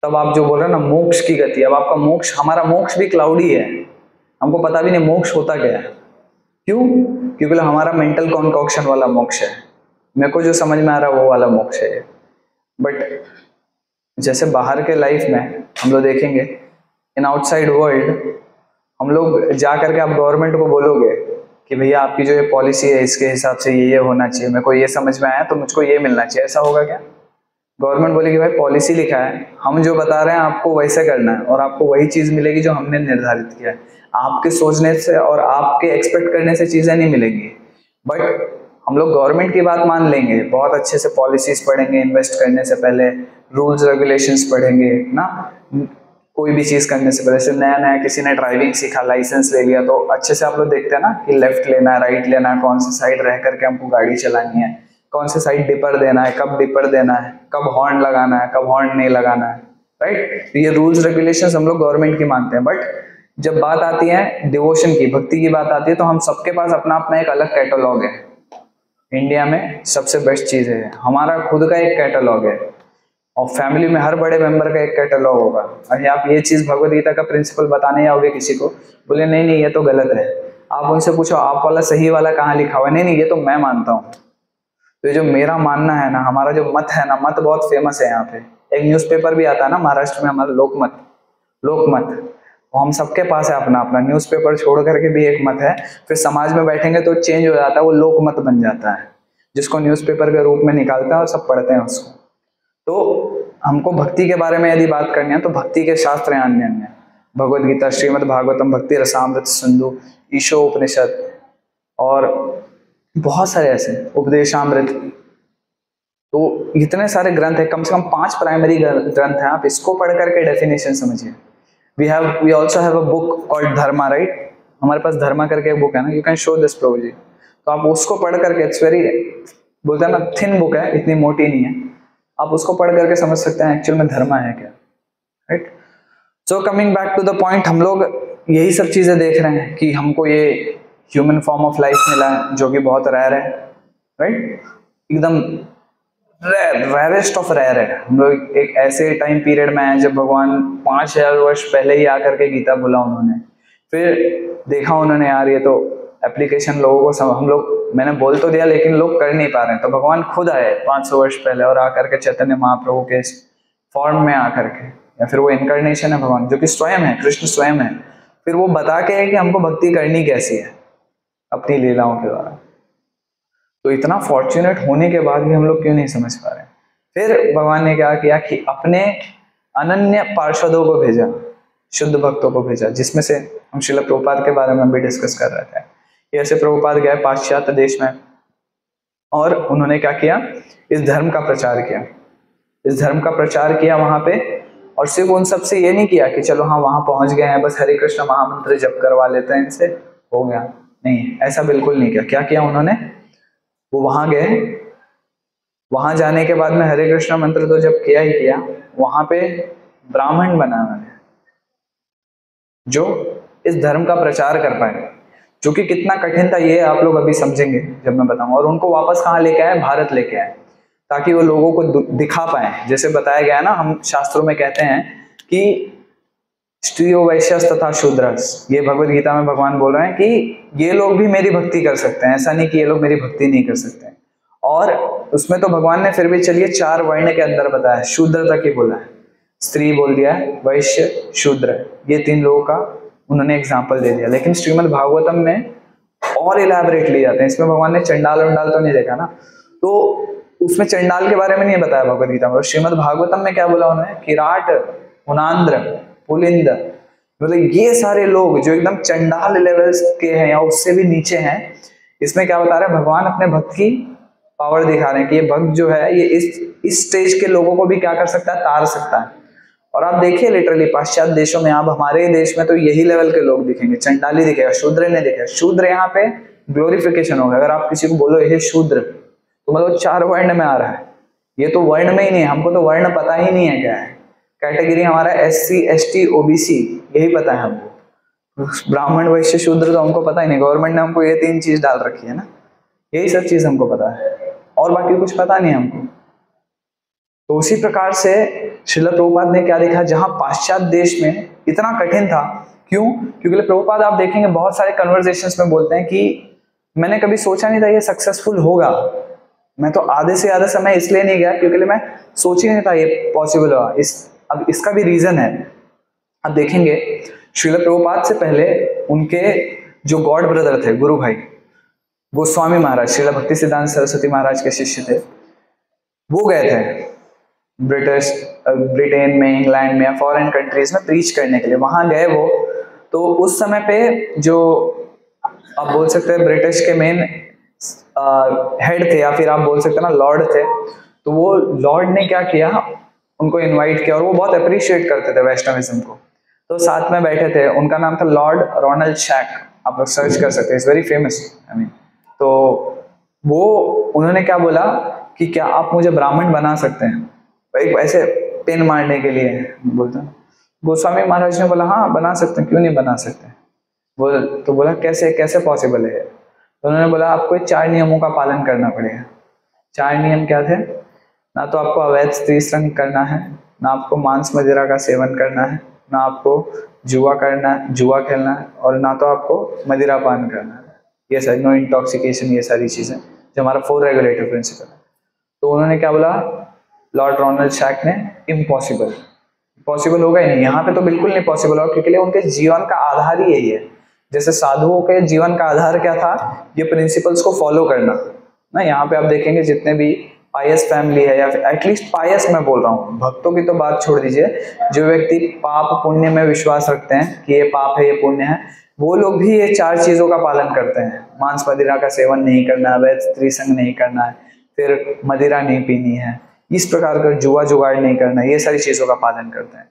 तब आप जो बोल रहे हैं ना मोक्ष की गति, अब आपका मोक्ष, हमारा मोक्ष भी क्लाउडी है, हमको पता भी नहीं मोक्ष होता क्या है। क्यों? क्योंकि हमारा मेंटल कॉन्कॉक्शन वाला मोक्ष है, मेरे को जो समझ में आ रहा है वो वाला मोक्ष है। बट जैसे बाहर के लाइफ में हम लोग देखेंगे, इन आउटसाइड वर्ल्ड हम लोग जा करके आप गवर्नमेंट को बोलोगे कि भैया आपकी जो ये पॉलिसी है इसके हिसाब से ये होना चाहिए, मेरे को ये समझ में आया तो मुझको ये मिलना चाहिए, ऐसा होगा क्या? गवर्नमेंट बोलेगी भाई पॉलिसी लिखा है, हम जो बता रहे हैं आपको वैसे करना है और आपको वही चीज मिलेगी जो हमने निर्धारित किया है। आपके सोचने से और आपके एक्सपेक्ट करने से चीजें नहीं मिलेंगी। बट हम लोग गवर्नमेंट की बात मान लेंगे, बहुत अच्छे से पॉलिसीज पढ़ेंगे, इन्वेस्ट करने से पहले रूल्स रेगुलेशंस पढ़ेंगे ना, कोई भी चीज करने से पहले। जैसे नया नया किसी ने ड्राइविंग सीखा, लाइसेंस ले लिया, तो अच्छे से आप लोग देखते हैं ना कि लेफ्ट लेना है, राइट लेना है, कौन सी साइड रह करके हमको गाड़ी चलानी है, कौन से साइड डिपर देना है, कब डिपर देना है, कब हॉर्न लगाना है, कब हॉर्न नहीं लगाना है, राइट। तो ये रूल्स रेगुलेशंस हम लोग गवर्नमेंट की मानते हैं। बट जब बात आती है डिवोशन की, भक्ति की बात आती है, तो हम सबके पास अपना अपना एक अलग कैटलॉग है। इंडिया में सबसे बेस्ट चीज है हमारा खुद का एक कैटलॉग है, और फैमिली में हर बड़े मेंबर का एक कैटलॉग होगा। अरे आप ये चीज भगवद गीता का प्रिंसिपल बताने जाओगे किसी को, बोले नहीं नहीं ये तो गलत है। आप उनसे पूछो आप वाला सही वाला कहाँ लिखा हुआ है, नहीं नहीं ये तो मैं मानता हूँ। तो जो मेरा मानना है ना, हमारा जो मत है ना, मत बहुत फेमस है यहाँ पे। एक न्यूज़पेपर भी आता है ना महाराष्ट्र में हमारा, लोकमत, लोकमत, वो हम सबके पास है अपना अपना। न्यूज़पेपर छोड़ करके भी एक मत है, फिर समाज में बैठेंगे तो चेंज हो जाता है, वो लोकमत बन जाता है, जिसको न्यूज़पेपर के रूप में निकालता है और सब पढ़ते हैं उसको। तो हमको भक्ति के बारे में यदि बात करनी है तो भक्ति के शास्त्र हैं अन्य अन्य, भगवद गीता, श्रीमद् भागवतम, भक्ति रसामृत सिंधु, ईशो उपनिषद और बहुत सारे ऐसे, उपदेशामृत। तो इतने सारे ग्रंथ है, कम से कम 5 प्राइमरी ग्रंथ हैं। आप इसको पढ़ करके डेफिनेशन समझिए। We also have a book called Dharma, right. हमारे पास धर्मा करके एक बुक है ना, यू कैन शो दिस प्रभु जी। तो आप उसको पढ़ करके, इट्स वेरी, बोलते हैं ना थिन बुक है, इतनी मोटी नहीं है, आप उसको पढ़ करके समझ सकते हैं एक्चुअल में धर्मा है क्या, right. So coming back to the point, हम लोग यही सब चीजें देख रहे हैं कि हमको ये ह्यूमन फॉर्म ऑफ लाइफ मिला है जो कि बहुत रेयर है, राइट, एकदम रेयरेस्ट ऑफ रेयर है। हम लोग एक ऐसे टाइम पीरियड में हैं जब भगवान 5000 वर्ष पहले ही आकर के गीता बोला उन्होंने, फिर देखा उन्होंने यार ये तो एप्लीकेशन लोगों को हम लोग, मैंने बोल तो दिया लेकिन लोग कर नहीं पा रहे हैं, तो भगवान खुद आए 500 वर्ष पहले और आकर के चैतन्य महाप्रभु के फॉर्म में आकर के, या फिर वो इनकारनेशन है भगवान जो कि स्वयं है, कृष्ण स्वयं है, फिर वो बता के है कि हमको भक्ति करनी कैसी है अपनी लीलाओं के द्वारा। तो इतना फॉर्चुनेट होने के बाद भी हम लोग क्यों नहीं समझ पा रहे? फिर भगवान ने क्या किया कि अपने अनन्य पार्षदों को भेजा, शुद्ध भक्तों को भेजा, जिसमें से हम श्रील प्रभुपाद के बारे में भी डिस्कस कर रहे थे। ऐसे प्रभुपाद गए पाश्चात्य देश में और उन्होंने क्या किया, इस धर्म का प्रचार किया, इस धर्म का प्रचार किया वहां पे। और सिर्फ उन सबसे ये नहीं किया कि चलो हाँ वहां पहुंच गए हैं बस हरे कृष्ण महामंत्र जप करवा लेते हैं इनसे, हो गया, नहीं, ऐसा बिल्कुल नहीं किया। क्या किया उन्होंने, वो वहां गए, वहां जाने के बाद में हरे कृष्ण मंत्र तो जब किया ही किया, वहां पे ब्राह्मण बना उन्होंने जो इस धर्म का प्रचार कर पाए, जो कि कितना कठिन था ये आप लोग अभी समझेंगे जब मैं बताऊंगा। और उनको वापस कहाँ लेके आए, भारत लेके आए, ताकि वो लोगों को दिखा पाए। जैसे बताया गया है ना, हम शास्त्रों में कहते हैं कि स्त्रियो वैश्यस तथा शूद्रस, ये भगवद गीता में भगवान बोल रहे हैं कि ये लोग भी मेरी भक्ति कर सकते हैं, ऐसा नहीं कि ये लोग मेरी भक्ति नहीं कर सकते। और उसमें तो भगवान ने फिर भी चलिए 4 वर्ण के अंदर बताया, शूद्र तक ही बोला है, स्त्री बोल दिया है, वैश्य, शूद्र, ये 3 लोगों का उन्होंने एग्जाम्पल दे दिया। लेकिन श्रीमद् भागवतम में और इलैबोरेटली जाते हैं, इसमें भगवान ने चंडाल वंडाल तो नहीं देखा ना, तो उसमें चंडाल के बारे में नहीं बताया भगवद गीता में। श्रीमद् भागवतम में क्या बोला उन्होंने, किराट, हुनांद्र, पुलिंद, मतलब ये सारे लोग जो एकदम चंडाल लेवल्स के हैं या उससे भी नीचे हैं, इसमें क्या बता रहे हैं, भगवान अपने भक्त की पावर दिखा रहे हैं कि ये भक्त जो है ये इस स्टेज के लोगों को भी क्या कर सकता है, तार सकता है। और आप देखिए लिटरली पाश्चात्य देशों में, आप हमारे देश में तो यही लेवल के लोग दिखेंगे, चंडाली दिखेगा, शूद्र नहीं दिखेगा। शूद्र यहाँ पे ग्लोरिफिकेशन होगा। अगर आप किसी को बोलो ये शूद्र, तो मतलब 4 वर्ण में आ रहा है, ये तो वर्ण में ही नहीं है, हमको तो वर्ण पता ही नहीं है क्या है। कैटेगरी हमारा SC ST OBC यही पता है हमको, ब्राह्मण वैश्य शूद्र तो हमको पता ही नहीं। गवर्नमेंट ने हमको ये 3 चीज डाल रखी है ना, यही सब चीज हमको पता है और बाकी कुछ पता नहीं हमको। तो उसी प्रकार से श्रील प्रभुपाद ने क्या देखा, जहां पाश्चात्य देश में इतना कठिन था, क्यों? क्योंकि प्रभुपाद आप देखेंगे बहुत सारे कन्वर्सेशंस में बोलते हैं कि मैंने कभी सोचा नहीं था ये सक्सेसफुल होगा, मैं तो आधे से ज्यादा समय इसलिए नहीं गया क्योंकि मैं सोच ही नहीं था ये पॉसिबल होगा। अब इसका भी रीजन है। अब देखेंगे श्रील प्रभुपाद से पहले उनके जो गॉड ब्रदर थे, गुरु भाई गोस्वामी महाराज, श्रील भक्ति सिद्धांत सरस्वती महाराज के शिष्य थे, वो गए थे ब्रिटेन में, इंग्लैंड में, फॉरेन कंट्रीज में प्रीच करने के लिए। वहां गए वो, तो उस समय पे जो आप बोल सकते हैं ब्रिटिश के मेन हेड थे, या फिर आप बोल सकते हैं ना लॉर्ड थे, तो वो लॉर्ड ने क्या किया, उनको इनवाइट किया और वो बहुत अप्रिशिएट करते थे वैष्णविज्म को। तो साथ में बैठे थे, उनका नाम था लॉर्ड रोनाल्ड शैक, आप लोग सर्च कर सकते हैं, इट्स वेरी फेमस। तो वो उन्होंने क्या बोला कि क्या आप मुझे ब्राह्मण बना सकते हैं, एक ऐसे पेन मारने के लिए बोलते हैं। गोस्वामी महाराज ने बोला हाँ बना सकते हैं, क्यों नहीं बना सकते। तो बोला कैसे कैसे पॉसिबल है। तो उन्होंने बोला आपको 4 नियमों का पालन करना पड़ेगा। 4 नियम क्या थे? ना तो आपको अवैध स्त्री संग करना है, ना आपको मांस मदिरा का सेवन करना है, ना आपको जुआ खेलना है, और ना तो आपको मदिरा पान करना है। ये सारी नो इंटॉक्सिकेशन, ये सारी चीजें जो हमारा 4 रेगुलेटिव प्रिंसिपल है। तो उन्होंने क्या बोला लॉर्ड रोनाल्ड शैक ने, इम्पॉसिबल, पॉसिबल होगा ही नहीं, यहाँ पे तो बिल्कुल नहीं पॉसिबल होगा, क्योंकि उनके जीवन का आधार ही यही है। जैसे साधुओं के जीवन का आधार क्या था, ये प्रिंसिपल्स को फॉलो करना ना। यहाँ पे आप देखेंगे जितने भी पायस फैमिली है, या फिर एटलीस्ट पायस मैं बोल रहा हूँ, भक्तों की तो बात छोड़ दीजिए, जो व्यक्ति पाप पुण्य में विश्वास रखते हैं कि ये पाप है ये पुण्य है, वो लोग भी ये 4 चीजों का पालन करते हैं। मांस मदिरा का सेवन नहीं करना है, अवैध स्त्री संग नहीं करना है, फिर मदिरा नहीं पीनी है, इस प्रकार का जुआ जुगाड़ नहीं करना, ये सारी चीजों का पालन करते हैं।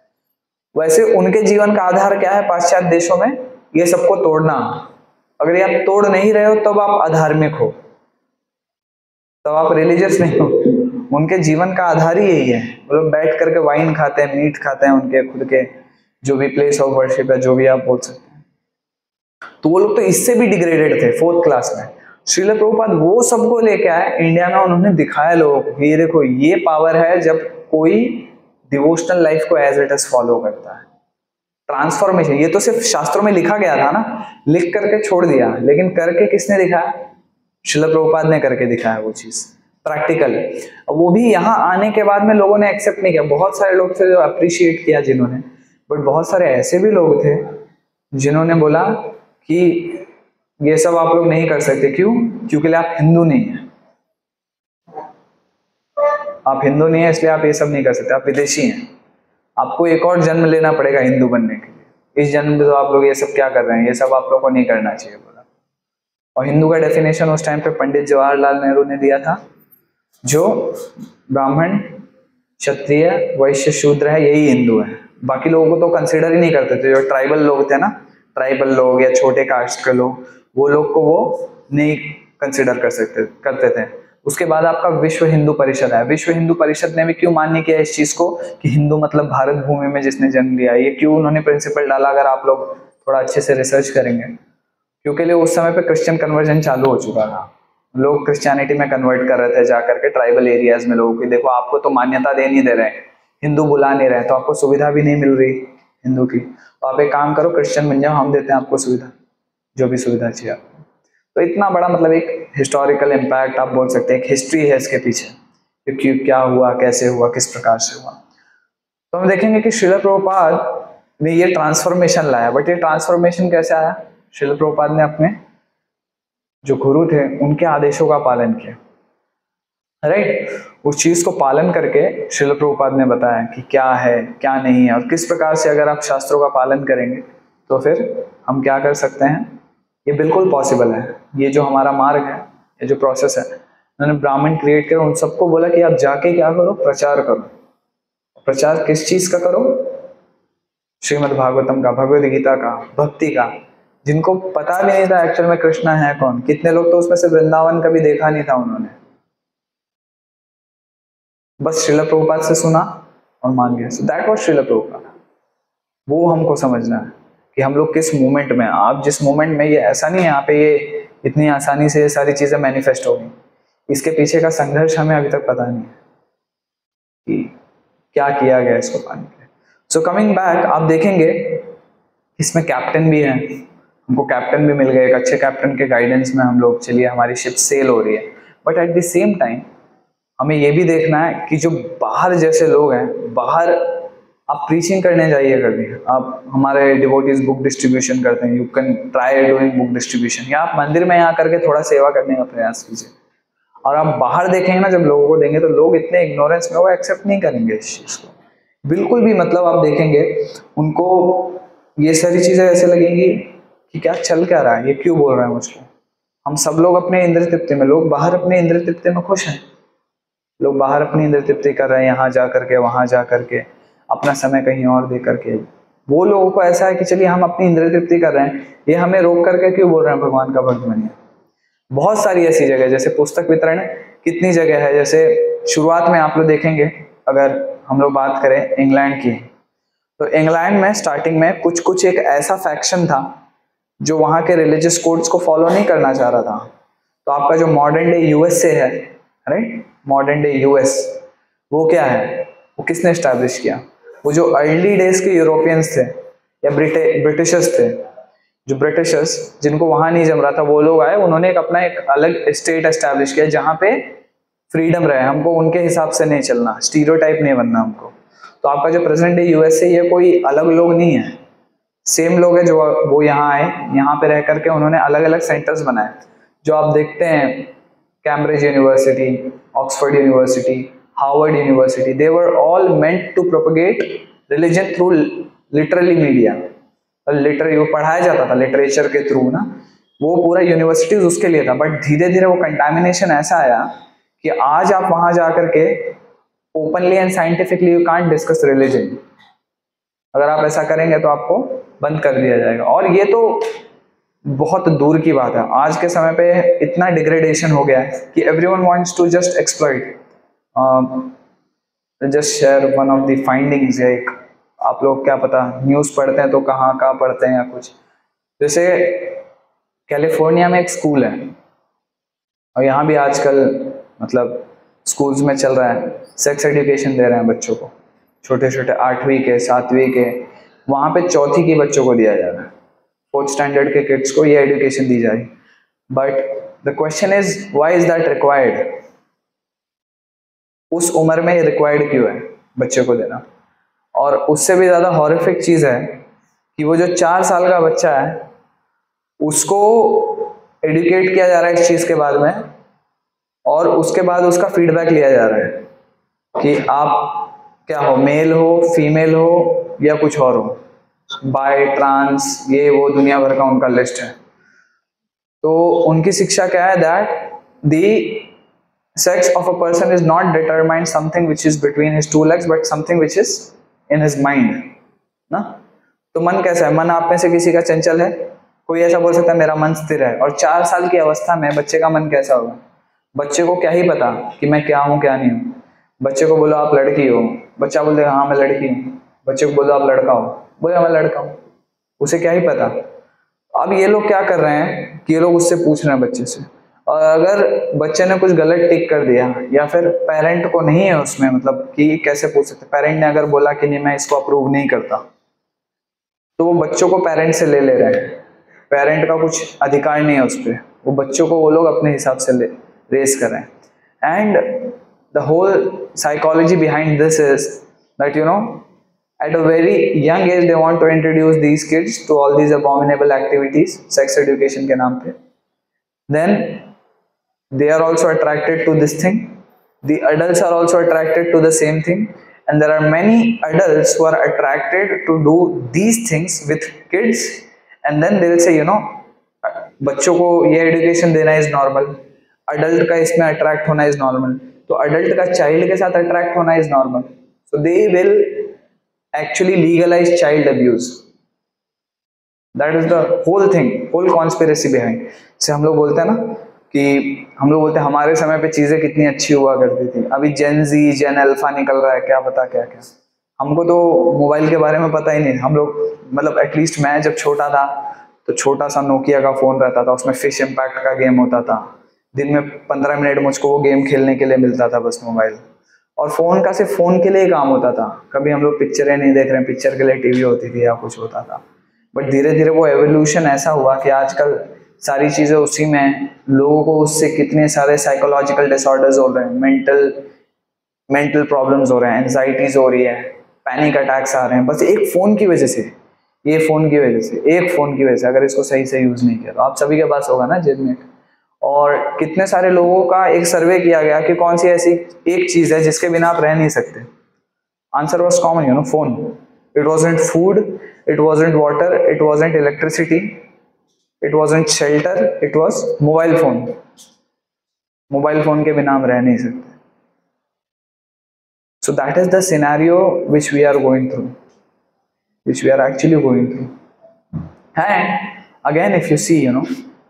वैसे उनके जीवन का आधार क्या है पाश्चात्य देशों में? ये सबको तोड़ना। अगर ये आप तोड़ नहीं रहे हो तब आप अधार्मिक हो, तब आप रिलीजियस नहीं हो। उनके जीवन का आधार ही यही है। वो लोग बैठ करके वाइन खाते हैं, मीट खाते हैं, उनके खुद के जो भी प्लेस ऑफ वर्शिप है, जो भी आप बोल सकते हैं। तो वो लोग तो इससे भी डिग्रेडेड थे 4th क्लास में। श्रील प्रभुपाद वो सबको लेके आए इंडिया में, उन्होंने दिखाया लोगों को ये देखो ये पावर है जब कोई डिवोशनल लाइफ को एज इट इज फॉलो करता है। ट्रांसफॉर्मेशन, ये तो सिर्फ शास्त्रों में लिखा गया था ना, लिख करके छोड़ दिया, लेकिन करके किसने दिखाया? श्रील प्रभुपाद ने करके दिखाया वो चीज प्रैक्टिकल। वो भी यहाँ आने के बाद में लोगों ने एक्सेप्ट नहीं किया। बहुत सारे लोग थे जो अप्रिशिएट किया जिन्होंने, बट बहुत सारे ऐसे भी लोग थे जिन्होंने बोला कि ये सब आप लोग नहीं कर सकते। क्यों? क्योंकि आप हिंदू नहीं है, आप हिंदू नहीं है इसलिए आप ये सब नहीं कर सकते, आप विदेशी हैं, आपको एक और जन्म लेना पड़ेगा हिंदू बनने के लिए। इस जन्म में तो आप लोग ये सब क्या कर रहे हैं, ये सब आप लोग को नहीं करना चाहिए बोला। और हिंदू का डेफिनेशन उस टाइम पे पंडित जवाहरलाल नेहरू ने दिया था, जो ब्राह्मण क्षत्रिय वैश्य शूद्र है यही हिंदू है। बाकी लोगों को तो कंसिडर ही नहीं करते थे। जो ट्राइबल लोग थे ना, ट्राइबल लोग या छोटे कास्ट के लोग, वो लोग को वो नहीं कंसिडर करते थे। उसके बाद आपका विश्व हिंदू परिषद है। विश्व हिंदू परिषद ने भी क्यों मान्य किया इस चीज को कि हिंदू मतलब भारत भूमि में जिसने जन्म लिया, ये क्यों उन्होंने प्रिंसिपल डाला? अगर आप लोग थोड़ा अच्छे से रिसर्च करेंगे, क्योंकि उस समय पे क्रिश्चियन कन्वर्जन चालू हो चुका था, लोग क्रिश्चियनिटी में कन्वर्ट कर रहे थे जाकर के ट्राइबल एरियाज में लोगों की। देखो आपको तो मान्यता दे नहीं दे रहे, हिंदू बुला नहीं रहे, तो आपको सुविधा भी नहीं मिल रही हिंदू की, तो आप एक काम करो क्रिश्चियन बन जाओ, हम देते हैं आपको सुविधा, जो भी सुविधा चाहिए आपको। तो इतना बड़ा मतलब एक हिस्टोरिकल इम्पैक्ट आप बोल सकते हैं, एक हिस्ट्री है इसके पीछे, क्योंकि क्या हुआ, कैसे हुआ, किस प्रकार से हुआ। तो हम देखेंगे कि श्रील प्रभुपाद ने ये ट्रांसफॉर्मेशन लाया। बट ये ट्रांसफॉर्मेशन कैसे आया? श्रील प्रभुपाद ने अपने जो गुरु थे उनके आदेशों का पालन किया, राइट। उस चीज को पालन करके श्रील प्रभुपाद ने बताया कि क्या है क्या नहीं है, और किस प्रकार से अगर आप शास्त्रों का पालन करेंगे तो फिर हम क्या कर सकते हैं। ये बिल्कुल पॉसिबल है। ये जो हमारा मार्ग है, ये जो प्रोसेस है, उन्होंने ब्राह्मण क्रिएट कर उन सबको बोला कि आप जाके क्या करो, प्रचार करो। प्रचार किस चीज का करो? श्रीमद् भागवतम का, भगवद गीता का, भक्ति का, जिनको पता भी नहीं था एक्चुअल में कृष्णा है कौन। कितने लोग तो उसमें से वृंदावन कभी देखा नहीं था उन्होंने, बस श्रील प्रभुपाद से सुना और मान गया। So that was Srila Prabhupada. वो हमको समझना है कि हम लोग किस मोमेंट में, आप जिस मोमेंट में, ये ऐसा नहीं है यहाँ पे ये इतनी आसानी से ये सारी चीजें मैनिफेस्ट होगी। इसके पीछे का संघर्ष हमें अभी तक पता नहीं है कि क्या किया गया इसको पाने के लिए। सो कमिंग बैक, आप देखेंगे इसमें कैप्टन भी है, हमको कैप्टन भी मिल गए, एक अच्छे कैप्टन के गाइडेंस में हम लोग, चलिए हमारी शिप सेल हो रही है। But at the same time हमें ये भी देखना है कि जो बाहर जैसे लोग हैं, बाहर आप प्रीचिंग करने जाइए कभी, आप हमारे डिवोटीज बुक डिस्ट्रीब्यूशन करते हैं, you can try doing book distribution, या आप मंदिर में यहाँ करके थोड़ा सेवा करने का प्रयास कीजिए। और आप बाहर देखेंगे ना, जब लोगों को देंगे तो लोग इतने इग्नोरेंस में वो एक्सेप्ट नहीं करेंगे इस चीज़ को बिल्कुल भी। मतलब आप देखेंगे उनको ये सारी चीज़ें ऐसे लगेंगी कि क्या चल क्या रहा है, ये क्यों बोल रहे हैं मुझको। हम सब लोग अपने इंद्र तृप्ति में, लोग बाहर अपने इंद्र तृप्ति में खुश हैं, लोग बाहर अपनी इंद्र तृप्ति कर रहे हैं, यहाँ जा करके वहाँ जा करके अपना समय कहीं और दे करके। वो लोगों को ऐसा है कि चलिए हम अपनी इंद्र तृप्ति कर रहे हैं, ये हमें रोक करके क्यों बोल रहे हैं भगवान का भक्त बनिए। बहुत सारी ऐसी जगह, जैसे पुस्तक वितरण कितनी जगह है, जैसे शुरुआत में आप लोग देखेंगे, अगर हम लोग बात करें इंग्लैंड की, तो इंग्लैंड में स्टार्टिंग में कुछ कुछ एक ऐसा फैक्शन था जो वहाँ के रिलीजियस कोड्स को फॉलो नहीं करना चाह रहा था। तो आपका जो मॉडर्न डे यूएसए है, राइट, मॉडर्न डे यूएस, वो क्या है, वो किसने एस्टैब्लिश किया? वो जो अर्ली डेज के यूरोपियंस थे या ब्रिटिशर्स थे, जो ब्रिटिशर्स जिनको वहां नहीं जम रहा था, वो लोग आए, उन्होंने अपना एक अलग स्टेट एस्टैब्लिश किया जहाँ पे फ्रीडम रहे, हमको उनके हिसाब से नहीं चलना, स्टीरियोटाइप नहीं बनना हमको। तो आपका जो प्रेजेंट डे यूएसए, ये कोई अलग लोग नहीं है, सेम लोग हैं जो वो यहाँ आए, यहाँ पे रह करके उन्होंने अलग अलग सेंटर्स बनाए। जो आप देखते हैं Cambridge university, Oxford university, Harvard university, they were all meant to propagate religion through literally media। Literary वो पढ़ाया जाता था लिटरेचर के थ्रू ना, वो पूरा यूनिवर्सिटीज उसके लिए था। बट धीरे धीरे वो कंटामिनेशन ऐसा आया कि आज आप वहां जाकर के openly and scientifically you can't discuss religion. अगर आप ऐसा करेंगे तो आपको बंद कर दिया जाएगा। और ये तो बहुत दूर की बात है, आज के समय पे इतना डिग्रेडेशन हो गया है कि everyone wants to just exploit. Just share one of the findings, या एक, आप लोग क्या पता न्यूज़ पढ़ते हैं तो कहाँ पढ़ते हैं या कुछ, जैसे कैलिफोर्निया में एक स्कूल है, और यहाँ भी आजकल मतलब स्कूल्स में चल रहा है, सेक्स एजुकेशन दे रहे हैं बच्चों को, छोटे छोटे 8वीं के 7वीं के, वहाँ पे 4थी के बच्चों को दिया जा रहा है, 4th स्टैंडर्ड के किड्स को ये एजुकेशन दी जा रही। But the question is why is that required? उस उम्र में ये रिक्वायर्ड क्यों है बच्चे को देना? और उससे भी ज़्यादा हॉरिफिक चीज़ है कि वो जो 4 साल का बच्चा है उसको एडुकेट किया जा रहा है इस चीज़ के बाद में, और उसके बाद उसका फीडबैक लिया जा रहा है कि आप क्या हो, मेल हो, फीमेल हो, या कुछ और हो, बाय, ट्रांस, ये वो दुनिया भर का उनका लिस्ट है। तो उनकी शिक्षा क्या है? That the sex of a person is not determined something which is between his 2 legs but something which is in his mind ना। तो मन कैसा है? मन आप में से किसी का चंचल है? कोई ऐसा बोल सकता है मेरा मन स्थिर है? और 4 साल की अवस्था में बच्चे का मन कैसा होगा? बच्चे को क्या ही पता कि मैं क्या हूँ क्या नहीं हूँ। बच्चे को बोलो आप लड़की हो, बच्चा बोल देगा हाँ मैं लड़की हूँ। बच्चे को बोलो आप लड़का हो, बोले मैं लड़का हूँ, उसे क्या ही पता। अब ये लोग क्या कर रहे हैं कि ये लोग उससे पूछ रहे हैं बच्चे से, और अगर बच्चे ने कुछ गलत टिक कर दिया या फिर पेरेंट को नहीं है उसमें, मतलब कि कैसे पूछ सकते, पेरेंट ने अगर बोला कि नहीं मैं इसको अप्रूव नहीं करता, तो वो बच्चों को पेरेंट से ले रहे हैं, पेरेंट का कुछ अधिकार नहीं है उस पर, वो बच्चों को वो लोग अपने हिसाब से रेस कर रहे हैं। And the whole psychology behind this is that you know at a very young age they want to introduce these kids to all these abominable activities, sex education के नाम पे। Then they are also attracted to this thing, the adults are also attracted to the same thing, and there are many adults who are attracted to do these things with kids, and then they will say you know बच्चों को ये education देना is normal, adult का इसमें attract होना is normal, तो adult का child के साथ अट्रैक्ट होना is normal. So they will actually legalized child abuse. That is the whole thing, whole conspiracy behind. से हम लोग बोलते हैं ना कि हम लोग बोलते हैं हमारे समय पे चीजें कितनी अच्छी हुआ करती थी, अभी जेन जी जेन अल्फा निकल रहा है, क्या पता क्या क्या। हमको तो मोबाइल के बारे में पता ही नहीं। हम लोग मतलब एटलीस्ट मैं जब छोटा था तो छोटा सा नोकिया का फोन रहता था, उसमें फिश इम्पैक्ट का गेम होता था, दिन में 15 मिनट मुझको वो गेम खेलने के लिए मिलता था बस मोबाइल। और फोन का सिर्फ फोन के लिए ही काम होता था, कभी हम लोग पिक्चरें नहीं देख रहे हैं, पिक्चर के लिए टीवी होती थी या कुछ होता था। बट धीरे धीरे वो एवोल्यूशन ऐसा हुआ कि आजकल सारी चीजें उसी में, लोगों को उससे कितने सारे साइकोलॉजिकल डिसऑर्डर्स हो रहे हैं, मेंटल प्रॉब्लम्स हो रहे हैं, एंजाइटीज हो रही है, पैनिक अटैक्स आ रहे हैं, बस एक फोन की वजह से, ये फोन की वजह से, एक फोन की वजह से। अगर इसको सही से यूज नहीं किया तो आप सभी के पास होगा ना जेब में। और कितने सारे लोगों का एक सर्वे किया गया कि कौन सी ऐसी एक चीज है जिसके बिना आप रह नहीं सकते। Answer was common, you know, phone. It wasn't food, it wasn't water, it wasn't electricity, it wasn't shelter, it was mobile phone. Mobile phone के बिना हम रह नहीं सकते। So that is the scenario which we are going through, which we are actually going through. And again, if you see, you know,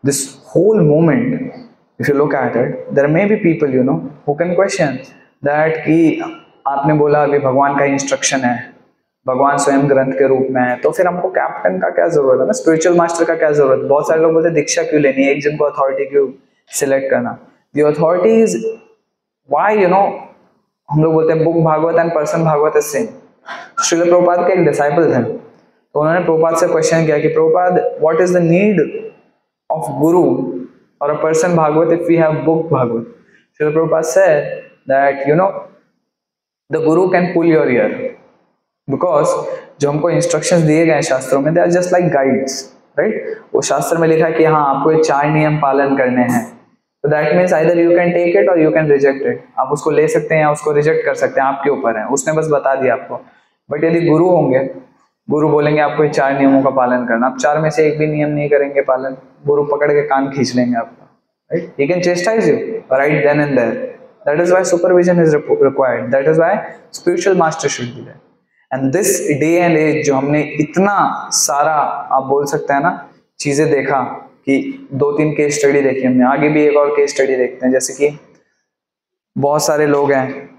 this whole moment, if you look at it, there may be people, you know, who can question that कि आपने बोला अभी भगवान का instruction है, भगवान स्वयं ग्रंथ के रूप में है, तो फिर हमको कैप्टन का क्या जरूरत है ना, स्पिरिचुअल मास्टर का क्या जरूरत है। बहुत सारे लोग बोलते हैं दीक्षा क्यों लेनी है, एक जन को अथॉरिटी क्यों सिलेक्ट करना। The authority is why, you know, हम लोग बोलते हैं book Bhagavat and person Bhagavat is same. Srila Prabhupada के एक डिसाइपल थे, तो उन्होंने प्रभुपाद से क्वेश्चन किया कि Prabhupada, what is the need of guru और a person Bhagavata if we have book Bhagavata. Srila Prabhupada said that, you know, the guru can pull your ear, because जो हमको इंस्ट्रक्शंस दिए गए शास्त्रों में, they are just like guides, right. वो शास्त्र में लिखा है कि हाँ आपको ये 4 नियम पालन करने हैं, तो that means either you can take it or you can reject it. आप उसको ले सकते हैं या उसको रिजेक्ट कर सकते हैं, आपके ऊपर है, उसने बस बता दिया आपको। बट यदि गुरु होंगे, गुरु बोलेंगे आपको 4 नियमों का पालन करना, आप 4 में से एक भी नियम नहीं करेंगे पालन, गुरु पकड़ के कान खींच लेंगे आपका, right. He can chastise you right then and there. That is why supervision is required, that is why spiritual master should be there. And this day and age जो हमने इतना सारा, आप बोल सकते हैं ना, चीजें देखा कि 2-3 केस स्टडी देखी हमने, आगे भी एक और केस स्टडी देखते हैं। जैसे कि बहुत सारे लोग हैं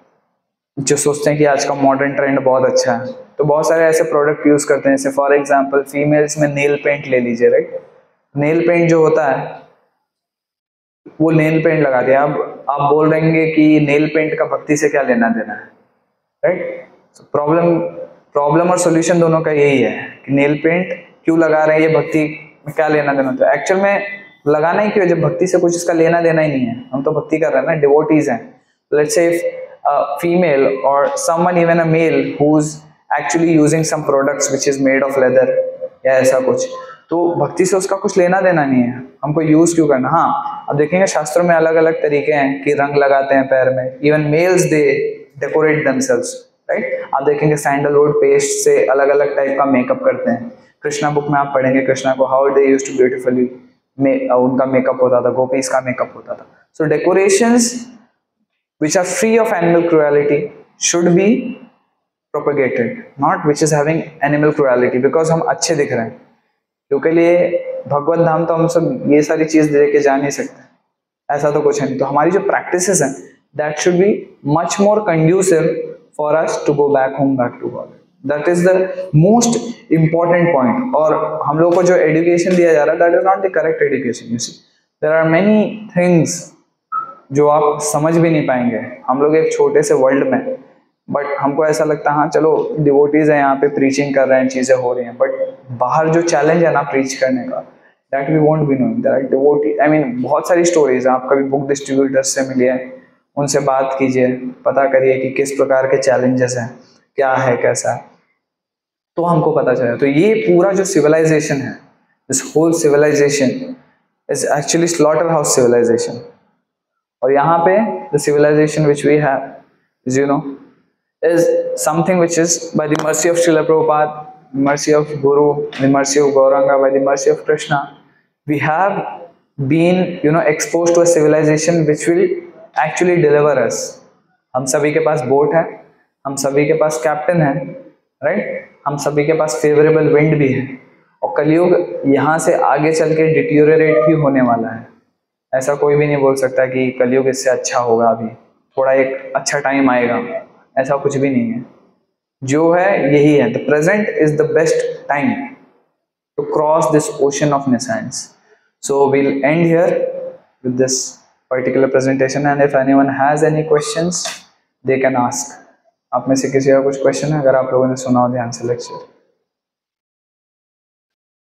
जो सोचते हैं कि आज का मॉडर्न ट्रेंड बहुत अच्छा है, तो बहुत सारे ऐसे प्रोडक्ट यूज करते हैं। जैसे फॉर एग्जांपल फीमेल्स में नेल पेंट ले लीजिए, राइट। नेल पेंट जो होता है वो नेल पेंट लगा दिया। अब आप बोल रहेंगे कि नेल पेंट का भक्ति से क्या लेना देना है, राइट। प्रॉब्लम और सोल्यूशन दोनों का यही है कि नेल पेंट क्यों लगा रहे हैं, ये भक्ति में क्या लेना देना। तो एक्चुअल में लगाना ही क्यों, जब भक्ति से कुछ इसका लेना देना ही नहीं है, हम तो भक्ति कर रहे हैं ना, डिवोटीज हैं। लेट्स से फीमेल और someone even a male who is actually using some products which is made of leather या ऐसा कुछ, तो भक्ति से उसका कुछ लेना देना नहीं है, हमको यूज क्यों करना। हाँ, अब देखेंगे शास्त्रों में अलग अलग तरीके हैं कि रंग लगाते हैं पैर में, इवन मेल्स दे डेकोरेट देमसेल्व्स, राइट। आप देखेंगे सैंडलवुड पेस्ट से अलग अलग टाइप का मेकअप करते हैं। कृष्णा बुक में आप पढ़ेंगे कृष्णा को how they used to beautifully उनका मेकअप होता था, गोपीज का मेकअप होता था। So decorations which are free of animal cruelty should be propagated, not which is having animal cruelty, because हम अच्छे दिख रहे हैं। क्योंकि लिए भगवत धाम तो हम सब ये सारी चीज दे के जा नहीं सकते, ऐसा तो कुछ है नहीं। तो हमारी जो प्रैक्टिसेस हैं that should be much more conducive for us to go back home, back to God. That is the most important point. और हम लोग को जो education दिया जा रहा है, that is not the correct education. You see, there are many things जो आप समझ भी नहीं पाएंगे। हम लोग एक छोटे से वर्ल्ड में, बट हमको ऐसा लगता है हाँ चलो डिवोटीज है यहाँ पे प्रीचिंग कर रहे हैं, चीजें हो रही हैं, बट बाहर जो चैलेंज है ना प्रीच करने का, that we won't be knowing. That devotee, I mean बहुत सारी स्टोरीज हैं, आप कभी बुक डिस्ट्रीब्यूटर्स से मिलिए, उनसे बात कीजिए, पता करिए कि किस प्रकार के चैलेंजेस हैं, क्या है कैसा है, तो हमको पता चले। तो ये पूरा जो सिविलाइजेशन है, this whole civilisation is actually slaughter house civilisation. और यहाँ पे the civilization which we have is, you know, is something which is by the mercy of Srila Prabhupada, mercy of Guru, the mercy of Gauranga, by the mercy of Krishna, we have been, you know, exposed to a civilization which will actually deliver us. हम सभी के पास boat है, हम सभी के पास captain है, right? हम सभी के पास फेवरेबल विंड भी है, और कलयुग यहाँ से आगे चल के डिट्यूरेट भी होने वाला है। ऐसा कोई भी नहीं बोल सकता कि कलयुग इससे अच्छा होगा, अभी थोड़ा एक अच्छा टाइम आएगा, ऐसा कुछ भी नहीं है। जो है यही है, the present is the best time to cross this ocean of nescience. So we'll end here with this particular presentation, and if anyone has any questions they can ask. आप में से किसी का कुछ क्वेश्चन है? अगर आप लोगों ने सुना हो ध्यान से लेक्चर।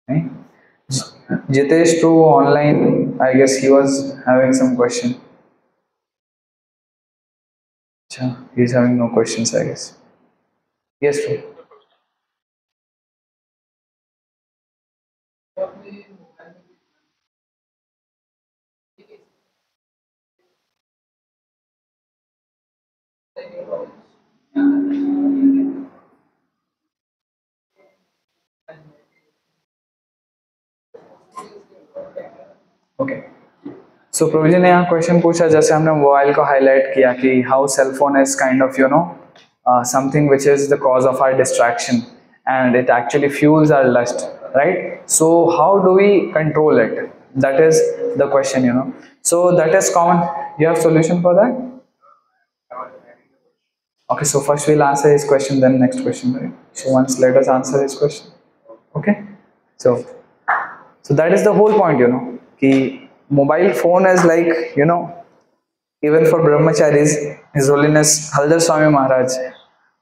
नहीं, Jitesh to online, I guess he was having some question. अच्छा, he is having no questions I guess. Yes true. Okay, so प्रभु जी ने यहाँ क्वेश्चन पूछा, जैसे हमने मोबाइल को हाईलाइट किया कि how cell phone is kind of something which is the cause of our distraction and it actually fuels our lust, right? So how do we control it? That is the question, so that is common. You have solution for that? Okay, so first we'll answer his question, then next question, right? So once let us answer his question. Okay, so that is the whole point, कि mobile phone is like, even for brahmacharis, His Holiness Haldar Swami Maharaj,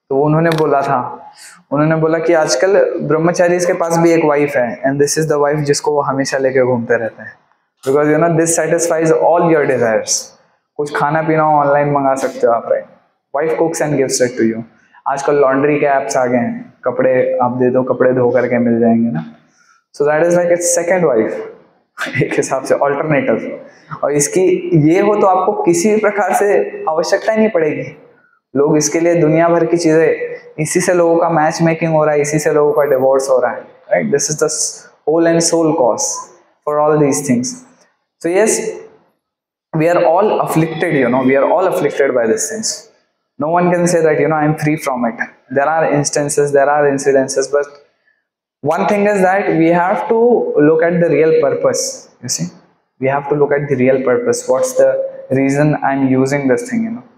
तो उन्होंने बोला कि आजकल ब्रह्मचारीज के पास भी एक wife है, and this is the wife जिसको वो हमेशा लेके घूमते रहते हैं, because this satisfies all your desires. कुछ खाना पीना ऑनलाइन मंगा सकते हो आप, right? Wife cooks and gives it to you. आजकल लॉन्ड्री के ऐप्स आ गए हैं, कपड़े आप दे दो, कपड़े धो करके मिल जाएंगे ना। So that is like it's second wife एक हिसाब से, ऑल्टरनेटिव। और इसकी ये हो तो आपको किसी भी प्रकार से आवश्यकता ही नहीं पड़ेगी। लोग इसके लिए दुनिया भर की चीजें, इसी से लोगों का मैच मेकिंग हो रहा है, इसी से लोगों का डिवोर्स हो रहा है, right? This is the whole and sole cause for all these things. So yes, we are all afflicted, we are all afflicted by these things. No one can say that, I am free from it. There are instances, there are incidences, but one thing is that we have to look at the real purpose. You see, we have to look at the real purpose. What's the reason I'm using this thing,